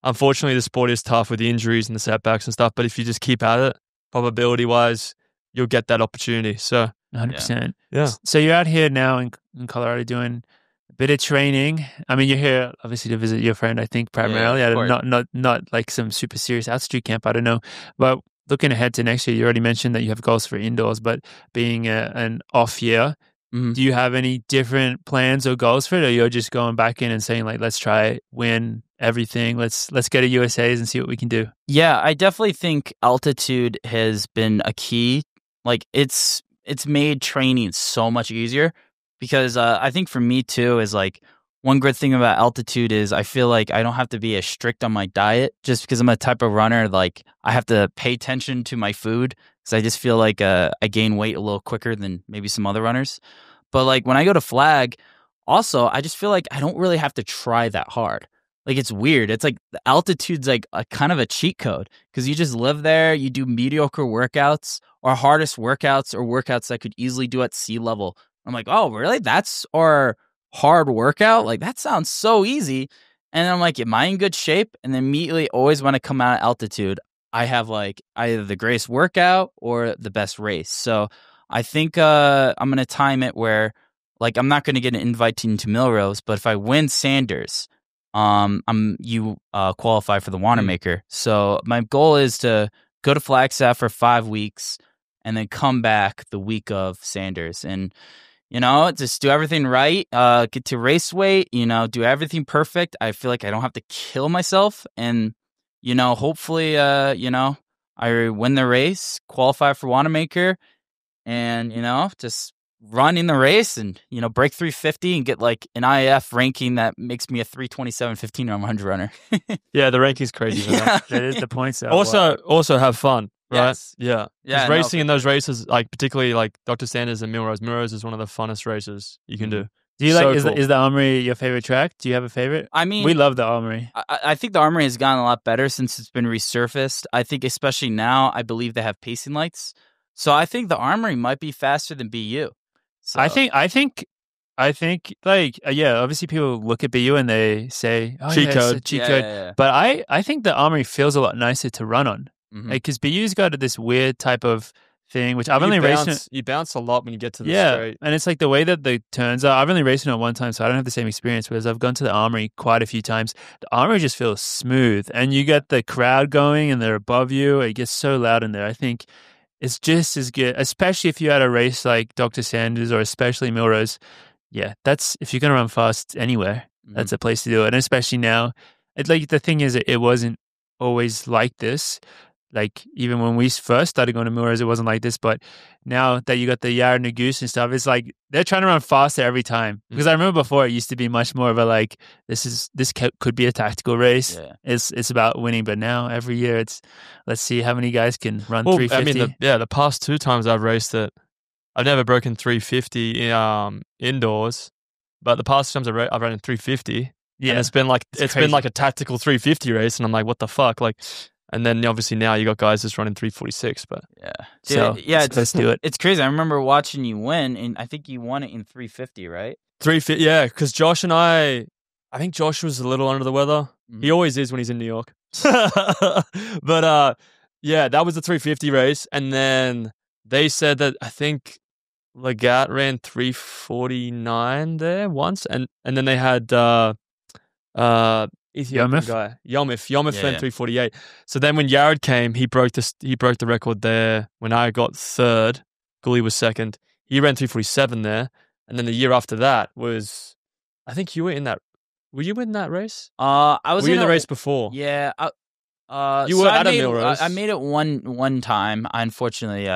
unfortunately, the sport is tough with the injuries and the setbacks and stuff. But if you just keep at it, probability-wise, you'll get that opportunity. So 100%. Yeah. So you're out here now in Colorado doing a bit of training. I mean, you're here obviously to visit your friend, I think, primarily. Not like some super serious altitude camp. I don't know. But looking ahead to next year, you already mentioned that you have goals for indoors, but being an off year, do you have any different plans or goals for it, or you're just going back in and saying like, let's try win everything, let's get a USA's and see what we can do? Yeah, I definitely think altitude has been a key. Like it's made training so much easier, because I think for me too is like, one good thing about altitude is I feel like I don't have to be as strict on my diet, just because I'm a type of runner. Like I have to pay attention to my food, because I just feel like I gain weight a little quicker than maybe some other runners. But like when I go to flag, also I just feel like I don't really have to try that hard. Like it's weird. It's like the altitude's like a kind of a cheat code, because you just live there, you do mediocre workouts or hardest workouts, or workouts that I could easily do at sea level. I'm like, oh really? That's our hard workout? Like that sounds so easy. And I'm like, am I in good shape? And then immediately always when I come out at altitude, I have like either the greatest workout or the best race. So I think I'm going to time it where like I'm not going to get an invite into Milrose, but if I win Sanders, you qualify for the Wanamaker. So my goal is to go to Flagstaff for 5 weeks and then come back the week of Sanders, and just do everything right, get to race weight, do everything perfect. I feel like I don't have to kill myself, and hopefully I win the race, qualify for Wanamaker, and just run in the race and break 350 and get like an IAF ranking that makes me a 327.15 on 100 runner. Yeah, the ranking's crazy. That is the point. So also have fun. Right? Yes. Yeah. Racing in those races, like particularly like Dr. Sanders and Milrose. Milrose is one of the funnest races you can do. Do you is the Armory your favorite track? Do you have a favorite? I mean, we love the Armory. I think the Armory has gotten a lot better since it's been resurfaced. I think especially now, I believe they have pacing lights. So I think the Armory might be faster than BU. So. I think I think obviously people look at BU and they say, oh, Cheat yeah, it's a code. cheat Yeah, code. yeah, yeah. But I think the Armory feels a lot nicer to run on. Mhm. Because BU's got this weird type of thing, which I've only raced. You bounce a lot when you get to the Yeah, straight. and it's like the way that the turns are. I've only raced it on one time, so I don't have the same experience. Whereas I've gone to the Armory quite a few times. The Armory just feels smooth, and you get the crowd going, and they're above you. It gets so loud in there. I think it's just as good, especially if you had a race like Dr. Sanders or especially Milrose. Yeah, that's if you're going to run fast anywhere, that's a place to do it. And especially now, like the thing is, it wasn't always like this. Like even when we first started going to Milrose, it wasn't like this. But now that you got the Yarra Nagoose and stuff, it's like they're trying to run faster every time. Because I remember before it used to be much more of a like this could be a tactical race. Yeah. It's about winning. But now every year it's let's see how many guys can run 350. I mean, the past 2 times I've raced it, I've never broken 350 indoors. But the past 2 times I've run in 350. Yeah, and it's been like crazy. been like a tactical 350 race, and I'm like, what the fuck, like. And then obviously now you got guys just running 346, but Yeah. so yeah, let's do it. It's crazy. I remember watching you win, and I think you won it in 350, right? 350, yeah, because Josh and I think Josh was a little under the weather. He always is when he's in New York. But yeah, that was the 350 race, and then they said that I think Legat ran 349 there once, and then they had Ethiopian guy Yomif ran 348. So then when Yared came, he broke the record there. When I got third, Gully was second. He ran 347 there, and then the year after that was, I think you were in that. Were you in that race? I was Were you in a- the race before? Yeah. You so were I at a made, Milrose. I made it one time. I unfortunately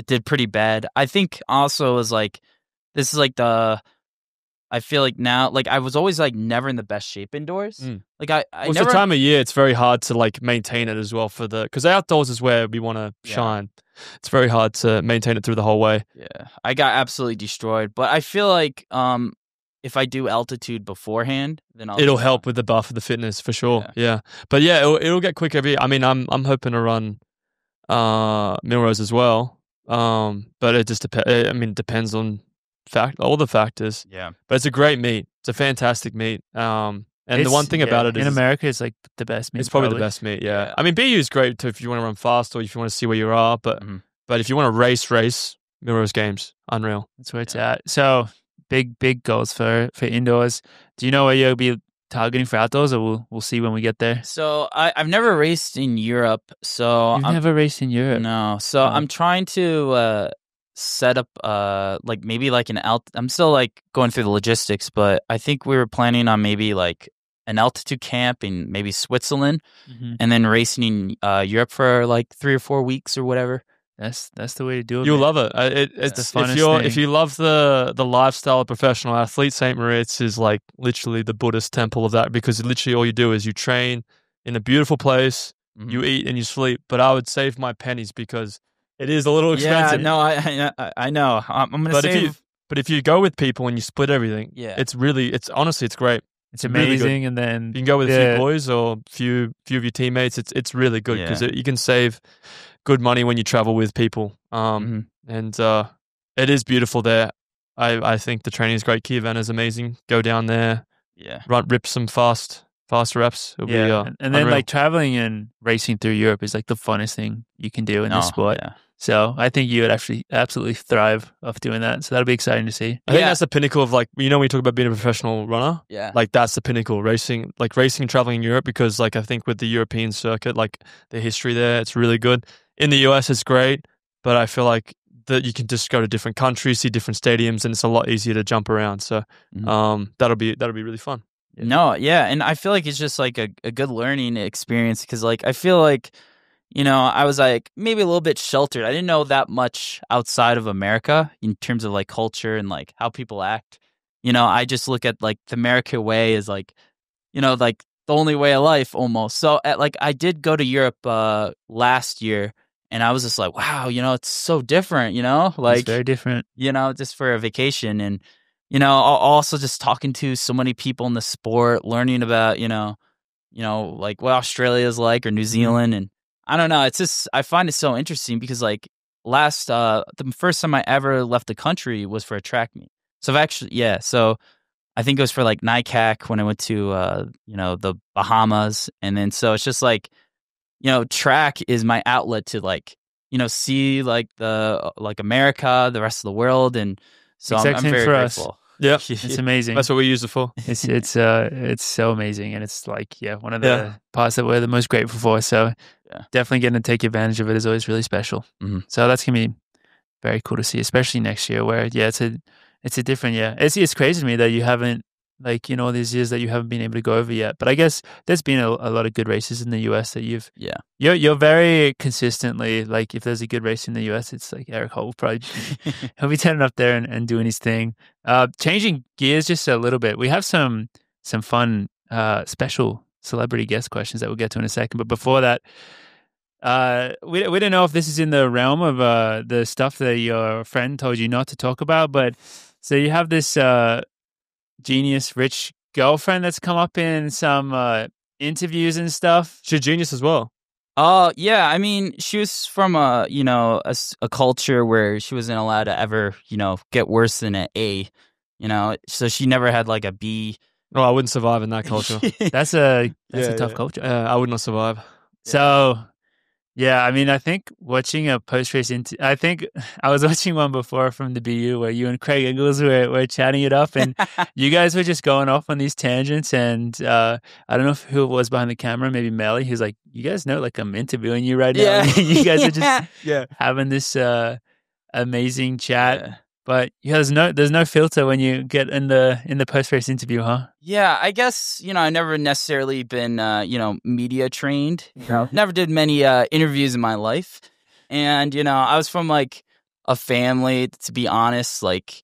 did pretty bad. I think also was like this is like I feel like now, like I was always like never in the best shape indoors. Like I Well, it's never. the time of year, it's very hard to like maintain it as well because outdoors is where we want to shine. It's very hard to maintain it through the whole way. Yeah, I got absolutely destroyed. But I feel like if I do altitude beforehand, then It'll help with the buff of the fitness for sure. Yeah. But yeah, it'll get quick every. I mean, I'm hoping to run Milrose as well. But it just depends on all the factors. Yeah. But it's a great meet. It's a fantastic meet. And the one thing about it is in America, it's like the best meet. It's probably the best meet. Yeah. I mean, BU is great too if you want to run fast or if you want to see where you are. But if you want to race Milrose Games, unreal. That's where it's at. So big goals for indoors. Do you know where you'll be targeting for outdoors, or we'll see when we get there? So I've never raced in Europe. So You've never raced in Europe? No. So I'm trying to set up like maybe like I'm still like going through the logistics, but I think we were planning on maybe like an altitude camp in maybe Switzerland, and then racing in Europe for like 3 or 4 weeks or whatever. That's the way to do it. You'll man. love it. It's the funnest thing. If you love the lifestyle of professional athlete, St. Moritz is like literally the Buddhist temple of that, because literally all you do is you train in a beautiful place, you eat and you sleep. But I would save my pennies because it is a little expensive. Yeah, no, I know. I'm gonna save. But if you go with people and you split everything, it's honestly great. It's amazing, really and then you can go with a few boys or few of your teammates. It's really good because you can save good money when you travel with people. And it is beautiful there. I think the training is great. Key event is amazing. Go down there, rip some fast reps. It'll be, and then unreal. like traveling and racing through Europe is like the funnest thing you can do in this sport. Yeah. So I think you would actually absolutely thrive off doing that. So that'll be exciting to see. I think that's the pinnacle of like, when you talk about being a professional runner, like that's the pinnacle, racing and traveling in Europe, because like I think with the European circuit, like the history there, it's really good. In the US, it's great, but I feel like that you can just go to different countries, see different stadiums, and it's a lot easier to jump around. So that'll be really fun. Yeah. No, yeah, and I feel like it's just like a good learning experience, because like I feel like, I was like maybe a little bit sheltered. I didn't know that much outside of America in terms of like culture and like how people act. I just look at like the American way as like, like the only way of life almost. So like I did go to Europe last year, and I was just like, wow, it's so different, like it's very different, just for a vacation. And, also just talking to so many people in the sport, learning about, like what Australia is like or New Zealand. And I don't know. It's just, I find it so interesting because like the first time I ever left the country was for a track meet. So I've actually, so I think it was for like NICAC when I went to, the Bahamas. And then, so it's just like, track is my outlet to like, see like like America, the rest of the world. And so I'm Exact same very for us. grateful. Yeah, It's amazing. that's what we use it for. It's so amazing, and it's like one of the parts that we're the most grateful for. So definitely getting to take advantage of it is always really special. Mm-hmm. So that's gonna be very cool to see, especially next year, where it's a different year. It's crazy to me that you haven't all these years that you haven't been able to go over yet. But I guess there's been a lot of good races in the US that you're very consistently, like if there's a good race in the US, it's like Eric Holt will probably he'll be turning up there and doing his thing. Changing gears just a little bit, we have some fun special celebrity guest questions that we'll get to in a second. But before that, we don't know if this is in the realm of the stuff that your friend told you not to talk about, but so you have this genius rich girlfriend that's come up in some interviews and stuff. She's genius as well. Yeah. I mean, she was from a culture where she wasn't allowed to ever, get worse than an A, so she never had like a B. Oh, I wouldn't survive in that culture. That's a tough culture. I would not survive. So, yeah, I mean, I think watching a post-race I think I was watching one before from the BU where you and Craig Ingles were chatting it up, and you guys were just going off on these tangents, and I don't know who it was behind the camera, maybe Melly, who's like, you guys know, like, I'm interviewing you right now. You guys are just having this amazing chat. Yeah. But there's no filter when you get in the post-race interview, huh? Yeah, I guess, I never necessarily been, media trained. Never did many interviews in my life. And, I was from, like, a family, to be honest, like,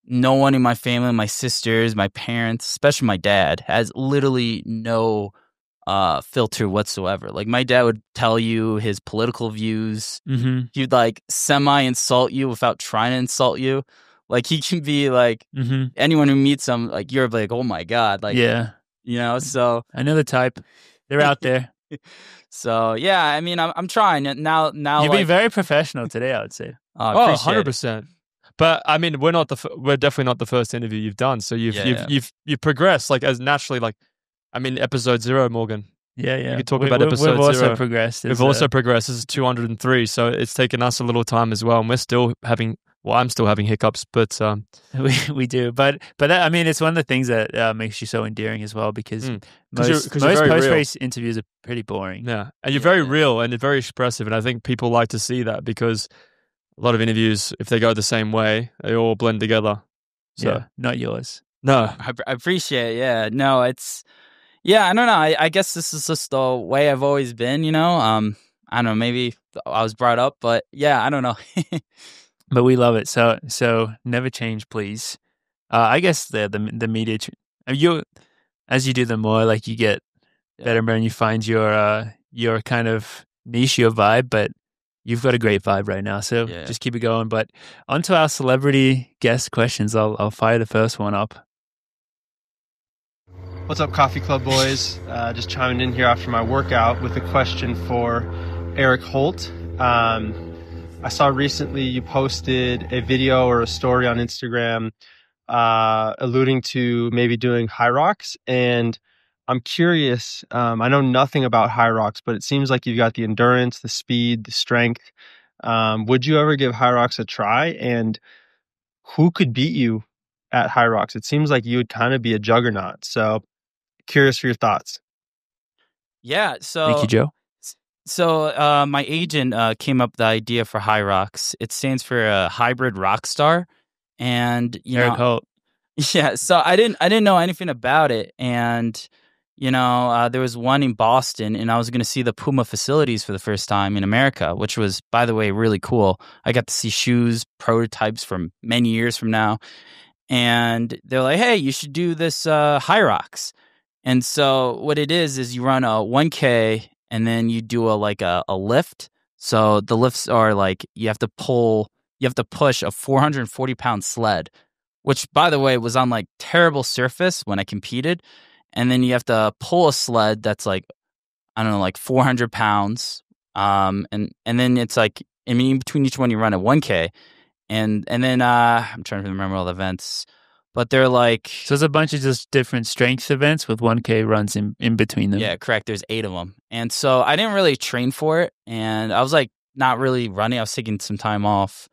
no one in my family, my sisters, my parents, especially my dad, has literally no filter whatsoever. Like, my dad would tell you his political views. Mm-hmm. He'd, like, semi-insult you without trying to insult you. Like, he can be, like, anyone who meets him, like, you're like, oh, my God. Like, so. I know the type. They're out there. So, yeah, I mean, I'm trying. Now, you've been very professional today, I would say. Oh, 100%. But, I mean, we're definitely not the first interview you've done. So, you've progressed, like, as naturally, like, I mean, episode 0, Morgan. Yeah. You could talk about episode 0. We've also progressed. We've also progressed. This is 203, so it's taken us a little time as well, and we're still having. Well, I'm still having hiccups, but we do. But that, I mean, it's one of the things that makes you so endearing as well, because most post-race interviews are pretty boring. Yeah, and you're very real and very expressive, and I think people like to see that, because a lot of interviews, if they go the same way, they all blend together. So not yours. No, I appreciate it. Yeah, no, it's. Yeah, I don't know. I guess this is just the way I've always been, I don't know, maybe I was brought up, but yeah, I don't know. But we love it. So never change, please. I guess the media, as you do them more, like, you get better and better, and you find your kind of niche, your vibe, but you've got a great vibe right now. So just keep it going. But onto our celebrity guest questions. I'll fire the first one up. What's up, Coffee Club boys? Just chiming in here after my workout with a question for Eric Holt. I saw recently you posted a video or a story on Instagram alluding to maybe doing high rocks. And I'm curious, I know nothing about high rocks, but it seems like you've got the endurance, the speed, the strength. Would you ever give high rocks a try? And who could beat you at high rocks? It seems like you would kind of be a juggernaut. So curious for your thoughts. Yeah. So thank you, Joe. So my agent came up with the idea for High Rocks. It stands for a hybrid rock star, and Eric Holt. Yeah. So I didn't know anything about it, and there was one in Boston, and I was going to see the Puma facilities for the first time in America, which was, by the way, really cool. I got to see shoes prototypes from many years from now, and they're like, "Hey, you should do this High Rocks." And so what it is you run a 1K. And then you do a lift. So the lifts are like, you have to push a 440-pound sled, which, by the way, was on like terrible surface when I competed. And then you have to pull a sled that's like, I don't know, like 400 pounds. And then it's like, I mean, in between each one, you run a 1K. And then I'm trying to remember all the events. but they're like So there's a bunch of just different strength events with 1K runs in between them. Yeah, correct. There's 8 of them. And so I didn't really train for it. And I was like not really running. I was taking some time off.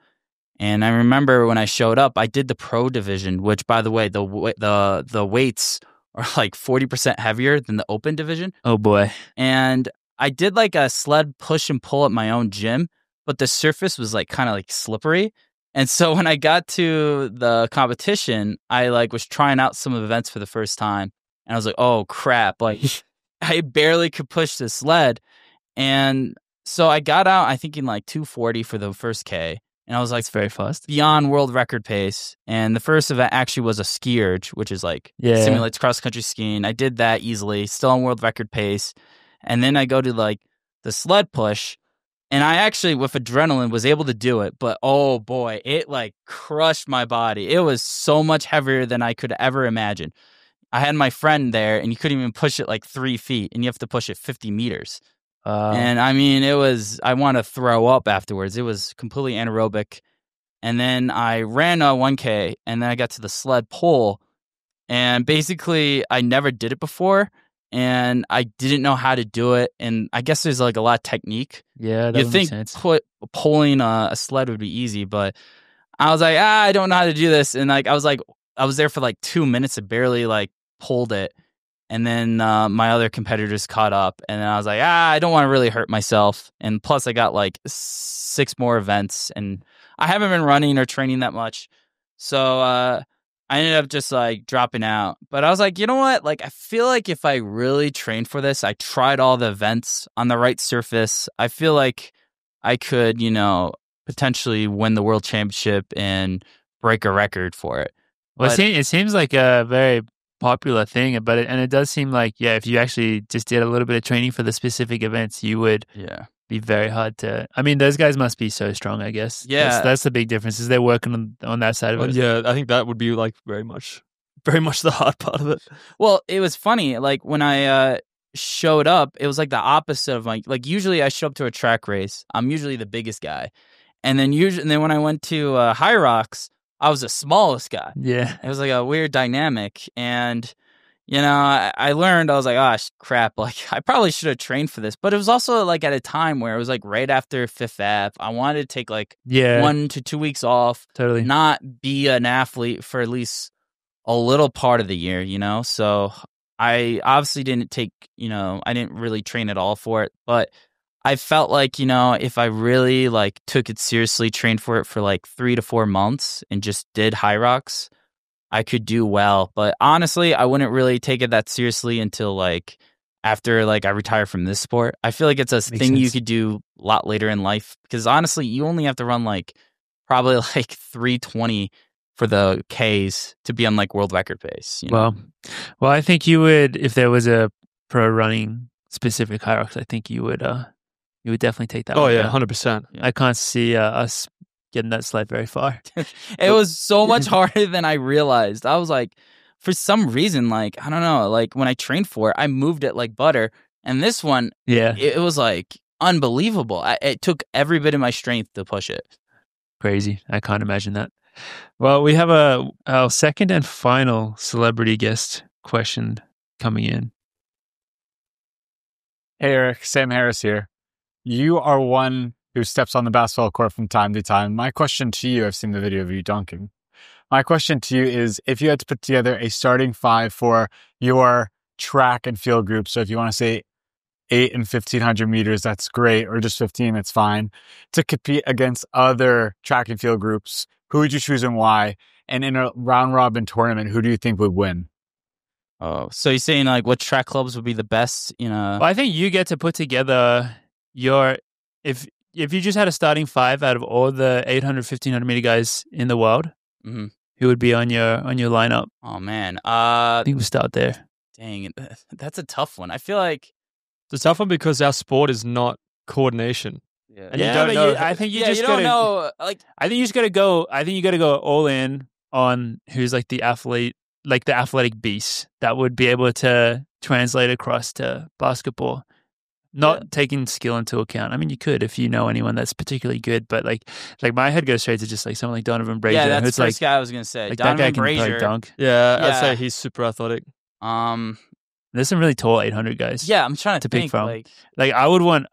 And I remember when I showed up, I did the pro division, which, by the way, the weights are like 40% heavier than the open division. Oh, boy. And I did like a sled push and pull at my own gym, but the surface was like kind of like slippery. And so when I got to the competition, I like was trying out some events for the first time. And I was like, oh, crap. Like I barely could push the sled. And so I got out, I think in like 2:40 for the first K. And I was like, It's very fast. Beyond world record pace. And the first event actually was a ski urge, which is like simulates cross country skiing. I did that easily, still on world record pace. And then I go to like the sled push. And I actually, with adrenaline, was able to do it. But oh boy, it like crushed my body. It was so much heavier than I could ever imagine. I had my friend there, and you couldn't even push it like 3 feet, and you have to push it 50 meters. And I mean, I want to throw up afterwards. It was completely anaerobic. And then I ran a 1K, and then I got to the sled pull. And basically, I never did it before, and I didn't know how to do it. And I guess there's like a lot of technique. Yeah, that you would think make sense. pulling a sled would be easy, but I was like, I don't know how to do this. And like, I was there for like 2 minutes and barely like pulled it. And then my other competitors caught up, and then I was like, I don't want to really hurt myself. And plus, I got like 6 more events, and I haven't been running or training that much. So I ended up just like dropping out. But I was like, you know what? Like, I feel like if I really trained for this, I tried all the events on the right surface, I feel like I could, potentially win the world championship and break a record for it. Well, But- it seems like a very popular thing, but it does seem like, if you actually just did a little bit of training for the specific events, you would be very hard to. I mean, those guys must be so strong, I guess. Yeah. That's the big difference, is they're working on that side of it. Yeah, I think that would be like very much the hard part of it. Well, it was funny. Like when I showed up, it was like the opposite of like usually I show up to a track race. I'm usually the biggest guy. And then when I went to High Rocks, I was the smallest guy. Yeah. It was like a weird dynamic. And, I learned, I was like, oh, crap. Like, I probably should have trained for this. But it was also like at a time where it was like right after Fifth Ave. I wanted to take like 1 to 2 weeks off. Totally. Not be an athlete for at least a little part of the year, So I obviously didn't take, I didn't really train at all for it. But I felt like, if I really like took it seriously, trained for it for like 3 to 4 months and just did High Rocks, I could do well. But honestly, I wouldn't really take it that seriously until like after like I retire from this sport. I feel like it's a thing you could do a lot later in life, because honestly, you only have to run like probably like 3:20 for the Ks to be on like world record pace. Well, I think you would, if there was a pro running specific High Rocks, I think you would definitely take that. Oh one yeah, down. 100%. I can't see us getting that sled very far. It was so much harder than I realized. I was like, for some reason, like, I don't know, like when I trained for it, I moved it like butter. And this one, it was like unbelievable. It took every bit of my strength to push it. Crazy. I can't imagine that. Well, we have our second and final celebrity guest question coming in. Hey, Eric, Sam Harris here. You are one who steps on the basketball court from time to time. My question to you, I've seen the video of you dunking. My question to you is, if you had to put together a starting 5 for your track and field group, so if you want to say 8 and 1,500 meters, that's great, or just 15, that's fine, to compete against other track and field groups, who would you choose and why? And in a round-robin tournament, who do you think would win? Oh, so you're saying like what track clubs would be the best, Well, I think you get to put together if you just had a starting 5 out of all the 800, 1,500 meter guys in the world, Mm-hmm. who would be on your lineup? Oh, man. I think we'll start there. Dang, that's a tough one. I feel like... It's a tough one because our sport is not coordination. Yeah, And you don't know. I think you just don't gotta know. Like, I think you just gotta go. I think you gotta go all in on who's like the athlete, like the athletic beast that would be able to translate across to basketball. not taking skill into account. I mean, you could if you know anyone that's particularly good, but like my head goes straight to just like someone like Donovan Brazier. Yeah, that's who's the first like, guy I was gonna say. like Donovan that guy can Brazier. play dunk. Yeah, I'd Yeah. say he's super athletic. There's some really tall 800 guys. Yeah, I'm trying to pick think. from. Like, I would want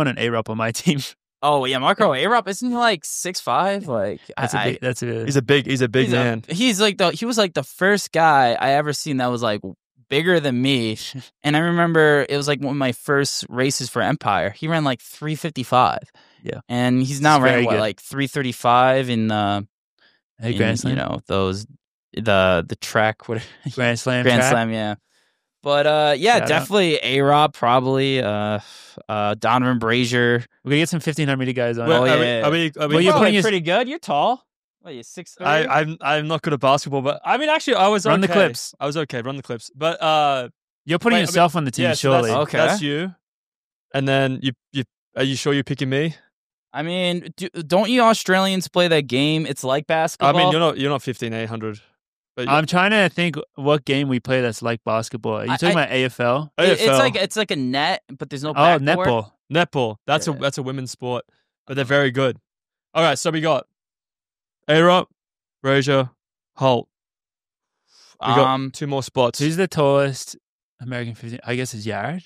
an A-Rop on my team. oh yeah, Marco A-Rop, isn't he like 6'5"? Like, He's a big man. He was like the first guy I ever seen that was like bigger than me. And I remember it was like one of my first races for Empire. He ran like 355. Yeah. And he's now very running good. like 335 in Grand Slam. you know, those the track, what Grand Slam. Grand track. Slam, yeah. But yeah, Shout out. definitely A-Rob, probably Donovan Brazier. We're gonna get some 1500 meter guys on. Well, Are yeah. we, Well, You're you're putting your- pretty good. You're tall. What are you, 6'3"? I'm not good at basketball, but I mean, actually, I was Run okay. the clips. I was okay. Run the clips, but You're putting wait, yourself on the team, yeah, so surely. that's, Okay. that's you. And then you are you sure you're picking me? I mean, don't you Australians play that game? It's like basketball. I mean, you're not 15,800. But I'm trying to think what game we play that's like basketball. Are you talking about AFL? It's like a net, but there's no Oh, backboard. netball. netball. Yeah. That's a women's sport, but they're very good. All right, so we got A-Rob, Brazier, Holt. We got 2 more spots. Who's the tallest American 15? I guess it's Yared.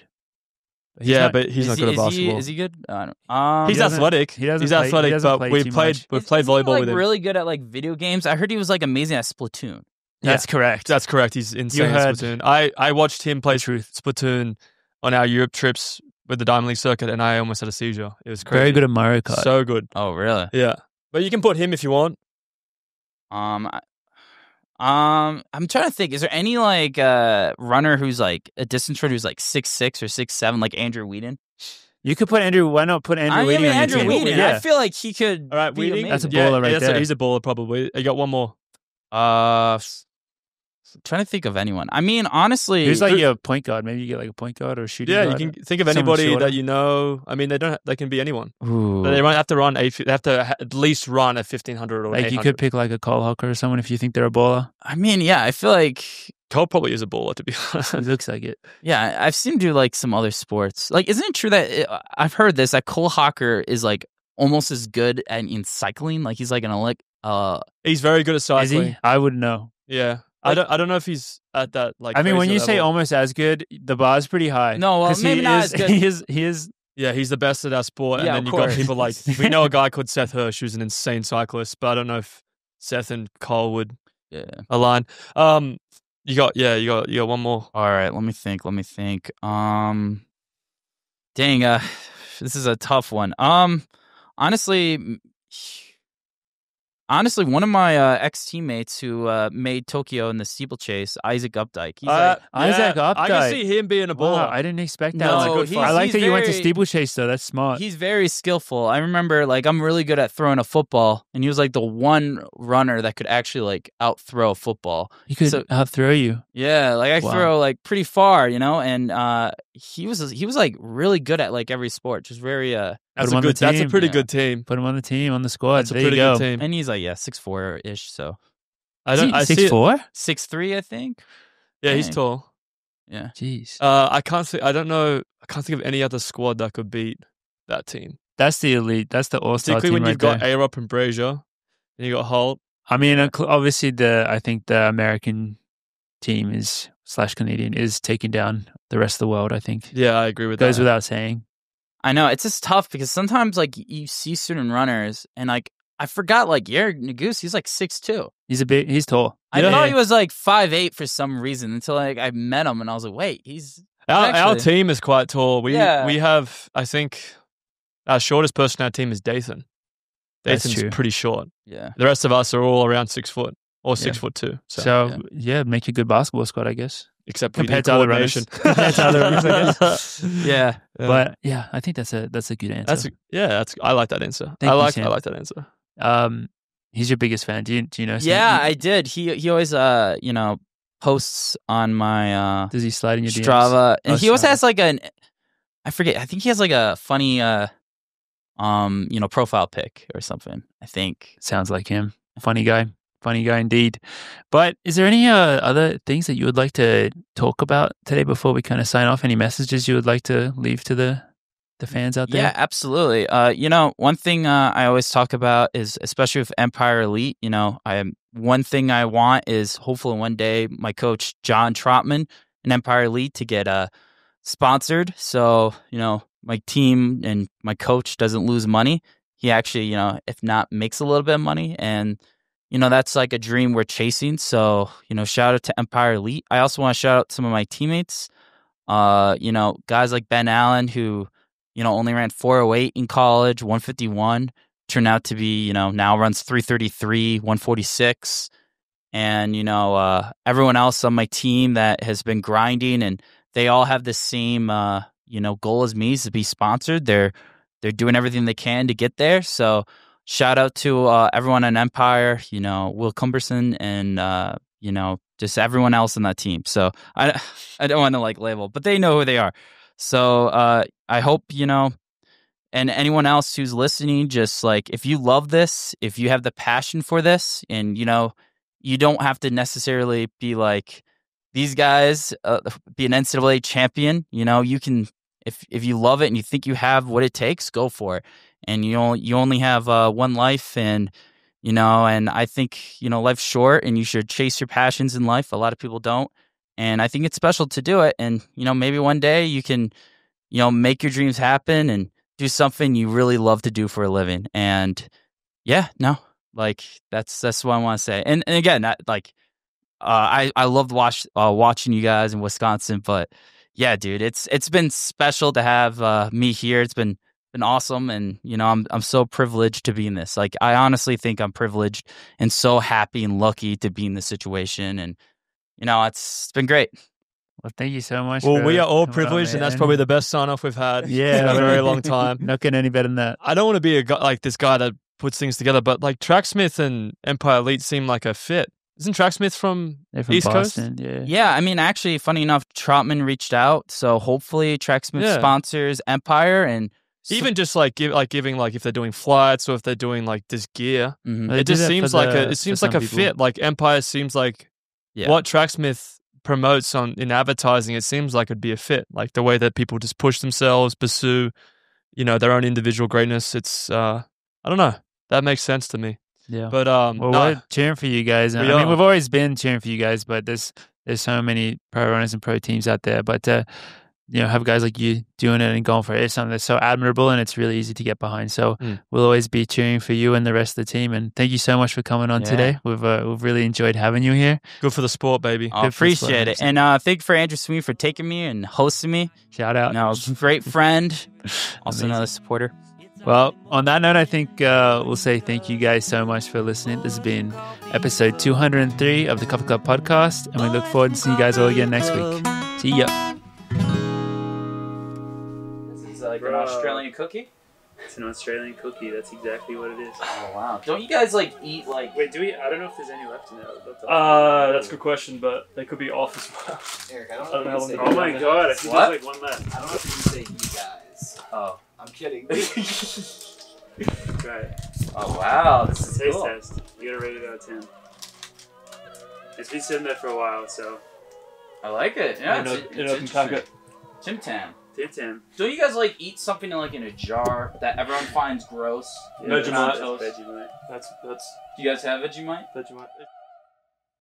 But he's not good at basketball. Is he good? I don't. He's athletic. he doesn't He's play- he athletic, doesn't but play we've too played much. volleyball like with him. really good at like video games. I heard he was like amazing at Splatoon. That's correct. That's correct. He's insane at heard Splatoon. I watched him play Splatoon on our Europe trips with the Diamond League circuit, and I almost had a seizure. It was crazy. Very good at Mario Kart. So good. Oh, really? Yeah. But you can put him if you want. I'm trying to think. Is there any like runner who's like a distance runner who's like 6'6" or 6'7", like Andrew Whedon? You could put Andrew. Why not put Andrew I Whedon mean, on your Andrew team? Whedon. Yeah. I feel like he could. All right, be Whedon. That's a amazing. baller right there. He's a baller probably. You got one more. Trying to think of anyone. I mean, honestly, Who's like your point guard? Maybe you get like a point guard or a shooting Yeah, guard. you can think of Someone anybody shorter. that you know. I mean, they can be anyone. Ooh. But they have to run they have to at least run a 1500 or Like 800. you could pick like a Cole Hawker or someone if you think they're a baller. I mean, yeah, I feel like, Cole probably is a baller, to be honest. It looks like it. yeah, I've seen him do like some other sports. Like, isn't it true that I've heard this that Cole Hawker is like almost as good in cycling? Like, he's like He's very good at Is cycling. he? I wouldn't know. Yeah. Like- I don't know if he's at that like. I mean, when crazy you say level. almost as good, the bar's pretty high. No, well, 'Cause maybe he not is, as good. He is. Yeah, he's the best at our sport, Yeah, and then of you got course. people like we know a guy called Seth Hirsch, who's an insane cyclist, but I don't know if Seth and Cole would yeah. align. You got one more. All right, let me think. Dang, this is a tough one. Honestly, one of my ex-teammates who made Tokyo in the steeplechase, Isaac Updike. He's like, Isaac I can Updike. see him being a baller. Wow, I didn't expect that. No, That's a good he's- I like he's that you went to very- steeplechase though. That's smart. he's very skillful. I remember, like, I'm really good at throwing a football, and he was like the one runner that could actually like out throw a football. He could so- outthrow you. Yeah, like I Wow. throw like pretty far, and he was like really good at like every sport, just very That's him on the that's a team. pretty Yeah. good team. Put him on the team, on the squad. That's a there pretty you go. good team. and he's like 6'4" so I see it. 6'4"? 6'3", I think. Yeah, he's Dang. tall. Yeah. Jeez. I can't think. I don't know. I can't think of any other squad that could beat that team. That's the elite. That's the all-star Particularly team when right you've got there. A-Rob and Brazier, and you got Holt. I mean, obviously, I think the American team / Canadian is taking down the rest of the world. I think Yeah, I agree with goes that. without saying. I know it's just tough because sometimes like you see student runners and like I forgot like Jared Naguse, he's like 6'2". He's tall. I Yeah. thought he was like 5'8" for some reason until like I met him and I was like, wait, he's Our actually- team is quite tall. We Yeah. have, I think, our shortest person on our team is Dathan. That's Dathan's true. pretty short. yeah. The rest of us are all around 6 foot or 6'2". So yeah, make a good basketball squad, I guess. except compared we to need other runners. coordination. Compared to other runners, I guess. Yeah. But yeah, I think that's a good answer. I like that answer. Thank you, I Sam. like that answer. He's your biggest fan. Do you know? Sam? Yeah, I did. He always posts on my Does he slide in your DMs? Strava, and Oh, he always Strava. has like I forget. I think he has like a funny profile pic or something. I think. Sounds like him. Funny guy indeed. But is there any other things that you would like to talk about today before we kind of sign off? Any messages you would like to leave to the the fans out there? Yeah, absolutely. One thing I always talk about is, especially with Empire Elite, one thing I want is hopefully one day my coach John Trotman in Empire Elite to get sponsored. So, my team and my coach doesn't lose money. He actually, if not, makes a little bit of money. And, that's like a dream we're chasing. So, shout out to Empire Elite. I also want to shout out some of my teammates. Guys like Ben Allen, who, only ran 408 in college, 151, turned out to be, now runs 333, 146. And, everyone else on my team that has been grinding, and they all have the same, goal as me, is to be sponsored. They're doing everything they can to get there. So shout out to everyone on Empire, Will Cumberson, and, just everyone else on that team. So I don't want to label, but they know who they are. So I hope, and anyone else who's listening, just if you love this, if you have the passion for this, and, you don't have to necessarily be like these guys, be an NCAA champion. You can, if you love it and you think you have what it takes, go for it. And you only have one life, and and I think life's short, and you should chase your passions in life. A lot of people don't, and I think it's special to do it. And maybe one day you can make your dreams happen and do something you really love to do for a living. And that's what I want to say. And again, I loved watching you guys in Wisconsin, but yeah, dude, it's been special to have me here. It's been awesome, and I'm so privileged to be in this. I honestly think I'm privileged and so happy and lucky to be in this situation, and it's been great. Well, thank you so much. Well, we are all privileged, and that's probably the best sign off we've had in a very long time. Not getting any better than that. I don't want to be a guy like this guy that puts things together, but Tracksmith and Empire Elite seem like a fit. Isn't Tracksmith from East Boston? Coast? Yeah. I mean, actually, funny enough, Trotman reached out, so hopefully Tracksmith sponsors Empire, and even just giving if they're doing flights or if they're doing this gear, it just seems like a fit. Empire seems like what Tracksmith promotes in advertising. It seems like it'd be a fit. The way that people just push themselves, pursue, their own individual greatness. It's I don't know. That makes sense to me. Yeah. But we're cheering for you guys. I mean, we've always been cheering for you guys, but there's so many pro runners and pro teams out there. But have guys like you doing it and going for it is something that's so admirable, and it's really easy to get behind. So we'll always be cheering for you and the rest of the team. And thank you so much for coming on today. We've really enjoyed having you here. Good for the sport, baby. I appreciate it. And thank you for Andrew Sweeney for taking me and hosting me. Shout out. Great friend. Also another supporter. Well, on that note, I think we'll say thank you guys so much for listening. This has been episode 203 of the Coffee Club podcast, and we look forward to seeing you guys all again next week. See ya. This is an Australian cookie? It's an Australian cookie. That's exactly what it is. Oh, wow. Don't you guys eat Wait, do we? I don't know if there's any left in there. That's a good question, but they could be off as well. Eric, I don't know if you can say Oh my god, I think there's one left. I don't know if you can say you guys. Oh. I'm kidding. Right. Oh, wow. This is Taste cool. test. You gotta rate it out of 10. It's been sitting there for a while, so. I like it. Yeah, it's interesting. Tim Tam. Tim Tam. Don't you guys eat something in a jar that everyone finds gross? Vegemite. Vegemite. That's. Do you guys have Vegemite? Vegemite.